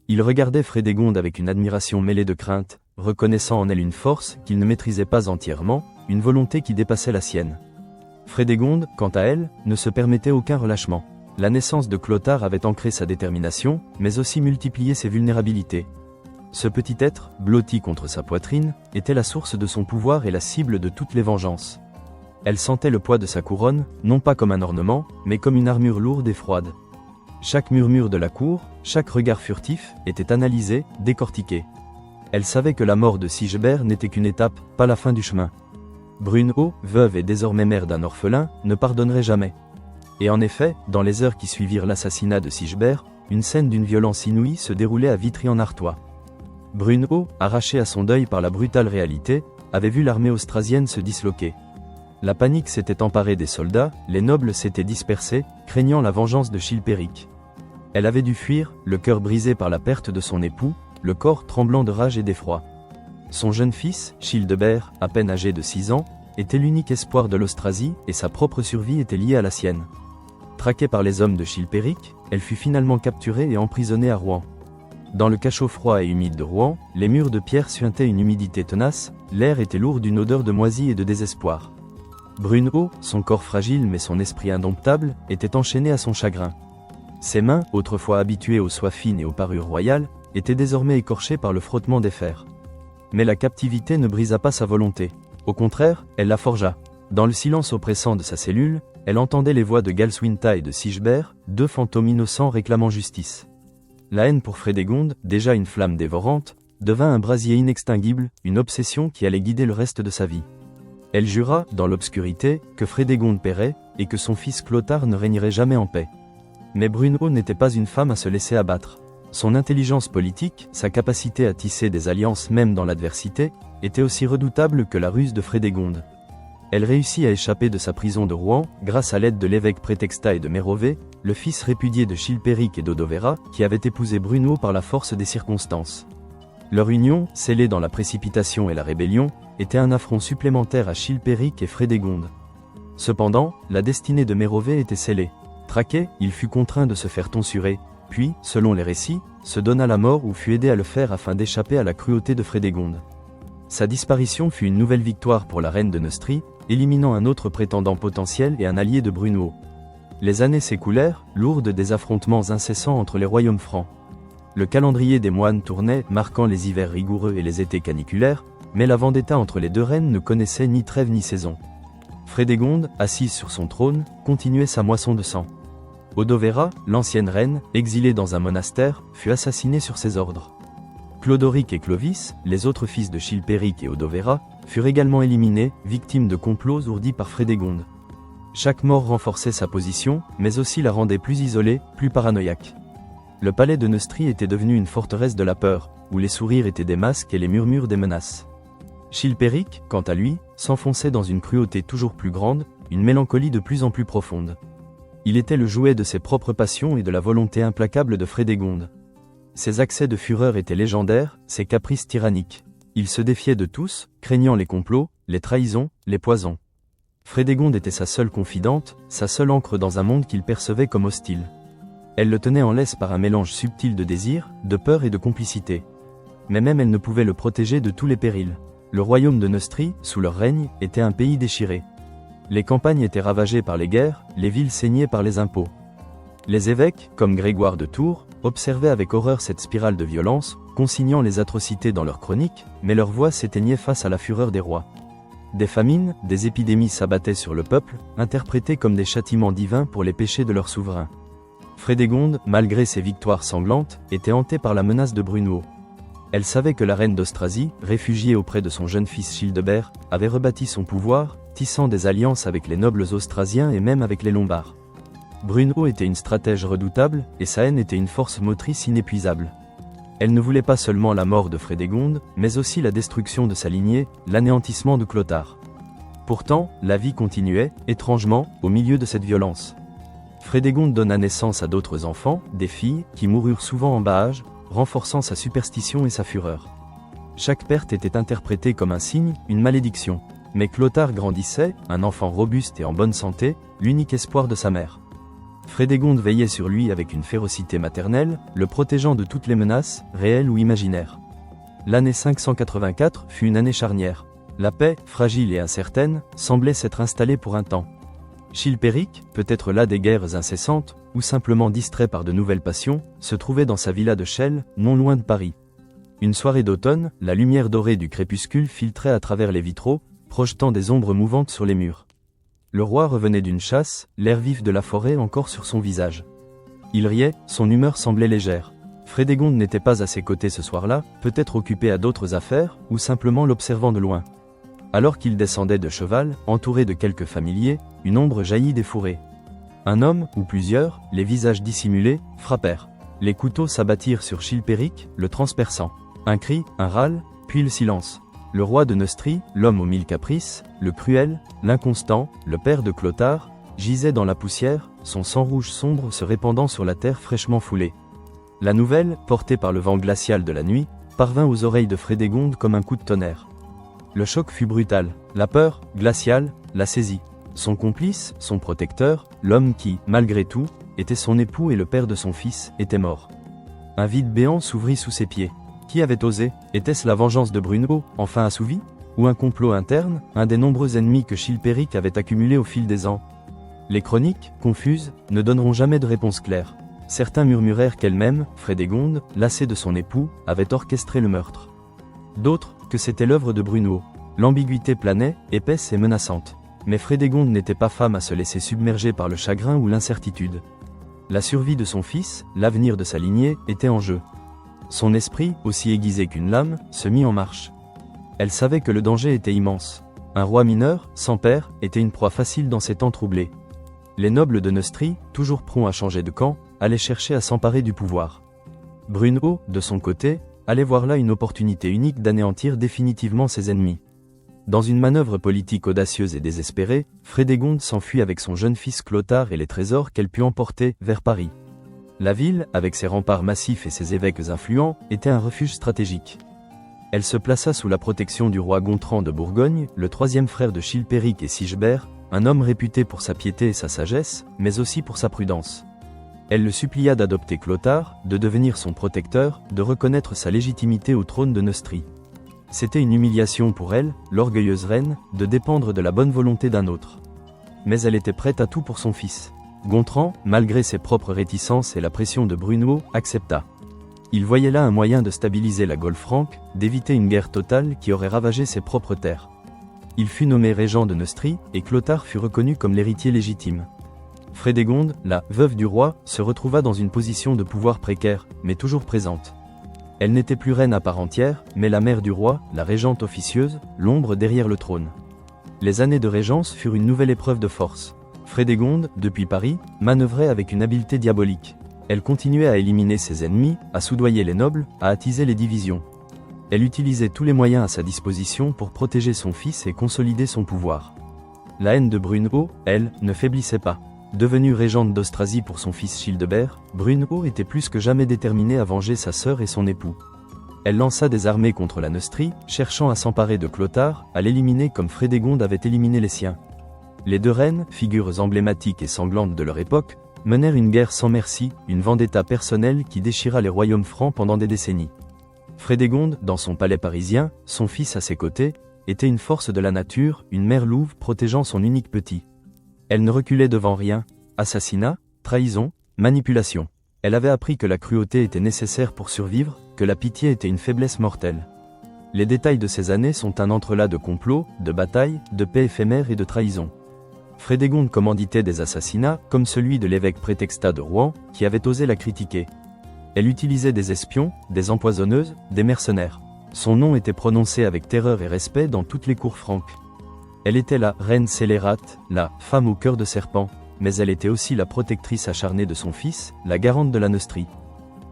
Il regardait Frédégonde avec une admiration mêlée de crainte, reconnaissant en elle une force qu'il ne maîtrisait pas entièrement, une volonté qui dépassait la sienne. Frédégonde, quant à elle, ne se permettait aucun relâchement. La naissance de Clothar avait ancré sa détermination, mais aussi multiplié ses vulnérabilités. Ce petit être, blotti contre sa poitrine, était la source de son pouvoir et la cible de toutes les vengeances. Elle sentait le poids de sa couronne, non pas comme un ornement, mais comme une armure lourde et froide. Chaque murmure de la cour, chaque regard furtif, était analysé, décortiqué. Elle savait que la mort de Sigebert n'était qu'une étape, pas la fin du chemin. Brunehaut, veuve et désormais mère d'un orphelin, ne pardonnerait jamais. Et en effet, dans les heures qui suivirent l'assassinat de Sigebert, une scène d'une violence inouïe se déroulait à Vitry-en-Artois. Brunehaut, arraché à son deuil par la brutale réalité, avait vu l'armée austrasienne se disloquer. La panique s'était emparée des soldats, les nobles s'étaient dispersés, craignant la vengeance de Chilpéric. Elle avait dû fuir, le cœur brisé par la perte de son époux, le corps tremblant de rage et d'effroi. Son jeune fils, Childebert, à peine âgé de 6 ans, était l'unique espoir de l'Austrasie et sa propre survie était liée à la sienne. Traquée par les hommes de Chilpéric, elle fut finalement capturée et emprisonnée à Rouen. Dans le cachot froid et humide de Rouen, les murs de pierre suintaient une humidité tenace, l'air était lourd d'une odeur de moisi et de désespoir. Brunehaut, son corps fragile mais son esprit indomptable, était enchaîné à son chagrin. Ses mains, autrefois habituées aux soies fines et aux parures royales, étaient désormais écorchées par le frottement des fers. Mais la captivité ne brisa pas sa volonté. Au contraire, elle la forgea. Dans le silence oppressant de sa cellule, elle entendait les voix de Galswinta et de Sigebert, deux fantômes innocents réclamant justice. La haine pour Frédégonde, déjà une flamme dévorante, devint un brasier inextinguible, une obsession qui allait guider le reste de sa vie. Elle jura, dans l'obscurité, que Frédégonde paierait, et que son fils Clothar ne régnerait jamais en paix. Mais Brunehaut n'était pas une femme à se laisser abattre. Son intelligence politique, sa capacité à tisser des alliances même dans l'adversité, était aussi redoutable que la ruse de Frédégonde. Elle réussit à échapper de sa prison de Rouen, grâce à l'aide de l'évêque Prétexta et de Mérové, le fils répudié de Chilpéric et d'Odovera, qui avait épousé Brunehaut par la force des circonstances. Leur union, scellée dans la précipitation et la rébellion, était un affront supplémentaire à Chilpéric et Frédégonde. Cependant, la destinée de Mérové était scellée. Traqué, il fut contraint de se faire tonsurer, puis, selon les récits, se donna la mort ou fut aidé à le faire afin d'échapper à la cruauté de Frédégonde. Sa disparition fut une nouvelle victoire pour la reine de Neustrie, éliminant un autre prétendant potentiel et un allié de Brunehaut. Les années s'écoulèrent, lourdes des affrontements incessants entre les royaumes francs. Le calendrier des moines tournait, marquant les hivers rigoureux et les étés caniculaires, mais la vendetta entre les deux reines ne connaissait ni trêve ni saison. Frédégonde, assise sur son trône, continuait sa moisson de sang. Odovera, l'ancienne reine, exilée dans un monastère, fut assassinée sur ses ordres. Clodoric et Clovis, les autres fils de Chilpéric et Odovera, furent également éliminés, victimes de complots ourdis par Frédégonde. Chaque mort renforçait sa position, mais aussi la rendait plus isolée, plus paranoïaque. Le palais de Neustrie était devenu une forteresse de la peur, où les sourires étaient des masques et les murmures des menaces. Chilpéric, quant à lui, s'enfonçait dans une cruauté toujours plus grande, une mélancolie de plus en plus profonde. Il était le jouet de ses propres passions et de la volonté implacable de Frédégonde. Ses accès de fureur étaient légendaires, ses caprices tyranniques. Il se défiait de tous, craignant les complots, les trahisons, les poisons. Frédégonde était sa seule confidente, sa seule ancre dans un monde qu'il percevait comme hostile. Elle le tenait en laisse par un mélange subtil de désir, de peur et de complicité. Mais même elle ne pouvait le protéger de tous les périls. Le royaume de Neustrie, sous leur règne, était un pays déchiré. Les campagnes étaient ravagées par les guerres, les villes saignées par les impôts. Les évêques, comme Grégoire de Tours, observaient avec horreur cette spirale de violence, consignant les atrocités dans leurs chroniques, mais leur voix s'éteignait face à la fureur des rois. Des famines, des épidémies s'abattaient sur le peuple, interprétées comme des châtiments divins pour les péchés de leurs souverains. Frédégonde, malgré ses victoires sanglantes, était hantée par la menace de Brunehaut. Elle savait que la reine d'Austrasie, réfugiée auprès de son jeune fils Childebert, avait rebâti son pouvoir, tissant des alliances avec les nobles austrasiens et même avec les Lombards. Brunehaut était une stratège redoutable, et sa haine était une force motrice inépuisable. Elle ne voulait pas seulement la mort de Frédégonde, mais aussi la destruction de sa lignée, l'anéantissement de Clothar. Pourtant, la vie continuait, étrangement, au milieu de cette violence. Frédégonde donna naissance à d'autres enfants, des filles, qui moururent souvent en bas âge, renforçant sa superstition et sa fureur. Chaque perte était interprétée comme un signe, une malédiction. Mais Clothar grandissait, un enfant robuste et en bonne santé, l'unique espoir de sa mère. Frédégonde veillait sur lui avec une férocité maternelle, le protégeant de toutes les menaces, réelles ou imaginaires. L'année 584 fut une année charnière. La paix, fragile et incertaine, semblait s'être installée pour un temps. Chilpéric, peut-être là des guerres incessantes, ou simplement distrait par de nouvelles passions, se trouvait dans sa villa de Chelles, non loin de Paris. Une soirée d'automne, la lumière dorée du crépuscule filtrait à travers les vitraux, projetant des ombres mouvantes sur les murs. Le roi revenait d'une chasse, l'air vif de la forêt encore sur son visage. Il riait, son humeur semblait légère. Frédégonde n'était pas à ses côtés ce soir-là, peut-être occupée à d'autres affaires, ou simplement l'observant de loin. Alors qu'il descendait de cheval, entouré de quelques familiers, une ombre jaillit des fourrés. Un homme, ou plusieurs, les visages dissimulés, frappèrent. Les couteaux s'abattirent sur Chilpéric, le transperçant. Un cri, un râle, puis le silence. Le roi de Neustrie, l'homme aux 1000 caprices, le cruel, l'inconstant, le père de Clothar, gisait dans la poussière, son sang rouge sombre se répandant sur la terre fraîchement foulée. La nouvelle, portée par le vent glacial de la nuit, parvint aux oreilles de Frédégonde comme un coup de tonnerre. Le choc fut brutal, la peur, glaciale, la saisit. Son complice, son protecteur, l'homme qui, malgré tout, était son époux et le père de son fils, était mort. Un vide béant s'ouvrit sous ses pieds. Qui avait osé? Était-ce la vengeance de Brunehaut, enfin assouvie? Ou un complot interne, un des nombreux ennemis que Chilpéric avait accumulés au fil des ans? Les chroniques, confuses, ne donneront jamais de réponse claire. Certains murmurèrent qu'elle-même, Frédégonde, lassée de son époux, avait orchestré le meurtre. D'autres, que c'était l'œuvre de Brunehaut. L'ambiguïté planait, épaisse et menaçante. Mais Frédégonde n'était pas femme à se laisser submerger par le chagrin ou l'incertitude. La survie de son fils, l'avenir de sa lignée, était en jeu. Son esprit, aussi aiguisé qu'une lame, se mit en marche. Elle savait que le danger était immense. Un roi mineur, sans père, était une proie facile dans ces temps troublés. Les nobles de Neustrie, toujours prompts à changer de camp, allaient chercher à s'emparer du pouvoir. Brunehaut, de son côté, allait voir là une opportunité unique d'anéantir définitivement ses ennemis. Dans une manœuvre politique audacieuse et désespérée, Frédégonde s'enfuit avec son jeune fils Clothar et les trésors qu'elle put emporter vers Paris. La ville, avec ses remparts massifs et ses évêques influents, était un refuge stratégique. Elle se plaça sous la protection du roi Gontran de Bourgogne, le troisième frère de Chilpéric et Sigebert, un homme réputé pour sa piété et sa sagesse, mais aussi pour sa prudence. Elle le supplia d'adopter Clothar, de devenir son protecteur, de reconnaître sa légitimité au trône de Neustrie. C'était une humiliation pour elle, l'orgueilleuse reine, de dépendre de la bonne volonté d'un autre. Mais elle était prête à tout pour son fils. Gontran, malgré ses propres réticences et la pression de Brunehaut, accepta. Il voyait là un moyen de stabiliser la Gaule franque, d'éviter une guerre totale qui aurait ravagé ses propres terres. Il fut nommé régent de Neustrie, et Clothar fut reconnu comme l'héritier légitime. Frédégonde, la veuve du roi, se retrouva dans une position de pouvoir précaire, mais toujours présente. Elle n'était plus reine à part entière, mais la mère du roi, la régente officieuse, l'ombre derrière le trône. Les années de régence furent une nouvelle épreuve de force. Frédégonde, depuis Paris, manœuvrait avec une habileté diabolique. Elle continuait à éliminer ses ennemis, à soudoyer les nobles, à attiser les divisions. Elle utilisait tous les moyens à sa disposition pour protéger son fils et consolider son pouvoir. La haine de Brunehaut, elle, ne faiblissait pas. Devenue régente d'Austrasie pour son fils Childebert, Brunehaut était plus que jamais déterminée à venger sa sœur et son époux. Elle lança des armées contre la Neustrie, cherchant à s'emparer de Clothar, à l'éliminer comme Frédégonde avait éliminé les siens. Les deux reines, figures emblématiques et sanglantes de leur époque, menèrent une guerre sans merci, une vendetta personnelle qui déchira les royaumes francs pendant des décennies. Frédégonde, dans son palais parisien, son fils à ses côtés, était une force de la nature, une mère louve protégeant son unique petit. Elle ne reculait devant rien, assassinat, trahison, manipulation. Elle avait appris que la cruauté était nécessaire pour survivre, que la pitié était une faiblesse mortelle. Les détails de ces années sont un entrelac de complots, de batailles, de paix éphémères et de trahisons. Frédégonde commanditait des assassinats, comme celui de l'évêque Prétextat de Rouen, qui avait osé la critiquer. Elle utilisait des espions, des empoisonneuses, des mercenaires. Son nom était prononcé avec terreur et respect dans toutes les cours franques. Elle était la reine scélérate, la femme au cœur de serpent, mais elle était aussi la protectrice acharnée de son fils, la garante de la Neustrie.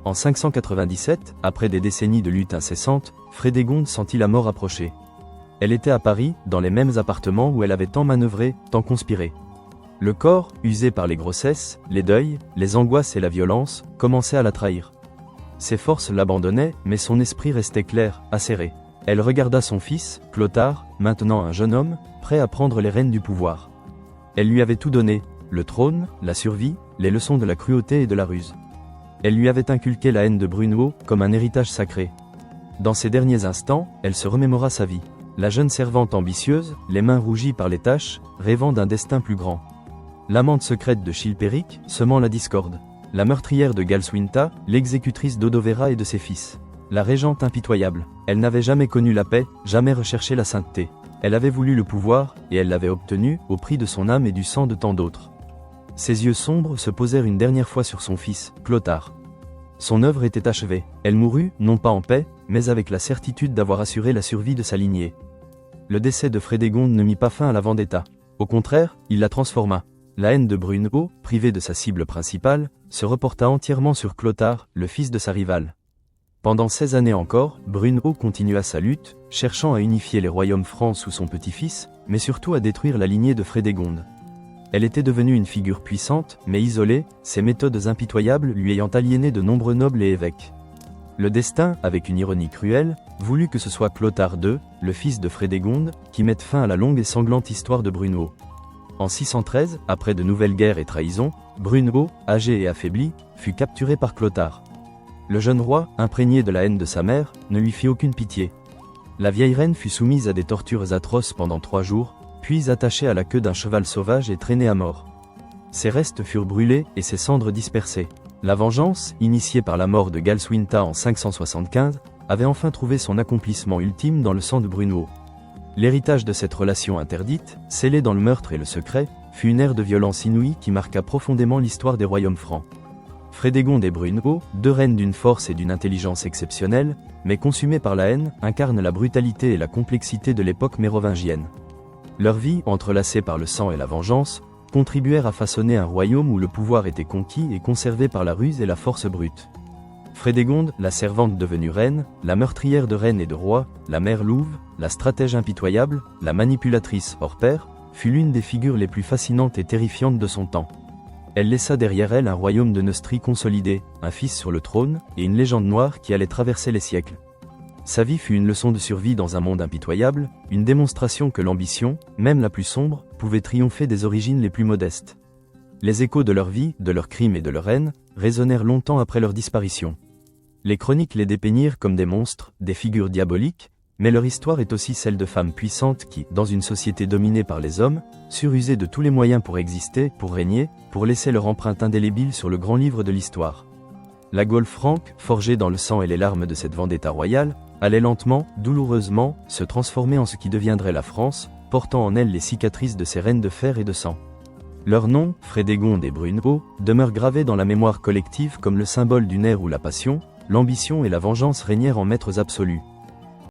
En 597, après des décennies de lutte incessante, Frédégonde sentit la mort approcher. Elle était à Paris, dans les mêmes appartements où elle avait tant manœuvré, tant conspiré. Le corps, usé par les grossesses, les deuils, les angoisses et la violence, commençait à la trahir. Ses forces l'abandonnaient, mais son esprit restait clair, acéré. Elle regarda son fils, Clothar, maintenant un jeune homme, prêt à prendre les rênes du pouvoir. Elle lui avait tout donné, le trône, la survie, les leçons de la cruauté et de la ruse. Elle lui avait inculqué la haine de Brunehaut, comme un héritage sacré. Dans ses derniers instants, elle se remémora sa vie. La jeune servante ambitieuse, les mains rougies par les taches, rêvant d'un destin plus grand. L'amante secrète de Chilpéric, semant la discorde. La meurtrière de Galswinta, l'exécutrice d'Odovera et de ses fils. La régente impitoyable. Elle n'avait jamais connu la paix, jamais recherché la sainteté. Elle avait voulu le pouvoir, et elle l'avait obtenu, au prix de son âme et du sang de tant d'autres. Ses yeux sombres se posèrent une dernière fois sur son fils, Clothar. Son œuvre était achevée. Elle mourut, non pas en paix, mais avec la certitude d'avoir assuré la survie de sa lignée. Le décès de Frédégonde ne mit pas fin à la vendetta. Au contraire, il la transforma. La haine de Brunehaut, privé de sa cible principale, se reporta entièrement sur Clothar, le fils de sa rivale. Pendant 16 années encore, Brunehaut continua sa lutte, cherchant à unifier les royaumes francs sous son petit-fils, mais surtout à détruire la lignée de Frédégonde. Elle était devenue une figure puissante, mais isolée, ses méthodes impitoyables lui ayant aliéné de nombreux nobles et évêques. Le destin, avec une ironie cruelle, voulut que ce soit Clothar II, le fils de Frédégonde, qui mette fin à la longue et sanglante histoire de Brunehaut. En 613, après de nouvelles guerres et trahisons, Brunehaut, âgé et affaibli, fut capturé par Clothar. Le jeune roi, imprégné de la haine de sa mère, ne lui fit aucune pitié. La vieille reine fut soumise à des tortures atroces pendant 3 jours, puis attachée à la queue d'un cheval sauvage et traînée à mort. Ses restes furent brûlés et ses cendres dispersées. La vengeance, initiée par la mort de Galswinta en 575, avait enfin trouvé son accomplissement ultime dans le sang de Brunehaut. L'héritage de cette relation interdite, scellée dans le meurtre et le secret, fut une ère de violence inouïe qui marqua profondément l'histoire des royaumes francs. Frédégonde et Brunehaut, 2 reines d'une force et d'une intelligence exceptionnelles, mais consumées par la haine, incarnent la brutalité et la complexité de l'époque mérovingienne. Leur vie, entrelacée par le sang et la vengeance, contribuèrent à façonner un royaume où le pouvoir était conquis et conservé par la ruse et la force brute. Frédégonde, la servante devenue reine, la meurtrière de reines et de rois, la mère louve, la stratège impitoyable, la manipulatrice hors pair, fut l'une des figures les plus fascinantes et terrifiantes de son temps. Elle laissa derrière elle un royaume de Neustrie consolidé, un fils sur le trône, et une légende noire qui allait traverser les siècles. Sa vie fut une leçon de survie dans un monde impitoyable, une démonstration que l'ambition, même la plus sombre, pouvait triompher des origines les plus modestes. Les échos de leur vie, de leurs crimes et de leur haine, résonnèrent longtemps après leur disparition. Les chroniques les dépeignirent comme des monstres, des figures diaboliques, mais leur histoire est aussi celle de femmes puissantes qui, dans une société dominée par les hommes, surent user de tous les moyens pour exister, pour régner, pour laisser leur empreinte indélébile sur le grand livre de l'histoire. La Gaule franque, forgée dans le sang et les larmes de cette vendetta royale, allait lentement, douloureusement, se transformer en ce qui deviendrait la France, portant en elle les cicatrices de ses reines de fer et de sang. Leurs noms, Frédégonde et Brunehaut, demeurent gravés dans la mémoire collective comme le symbole d'une ère où la passion, l'ambition et la vengeance régnèrent en maîtres absolus.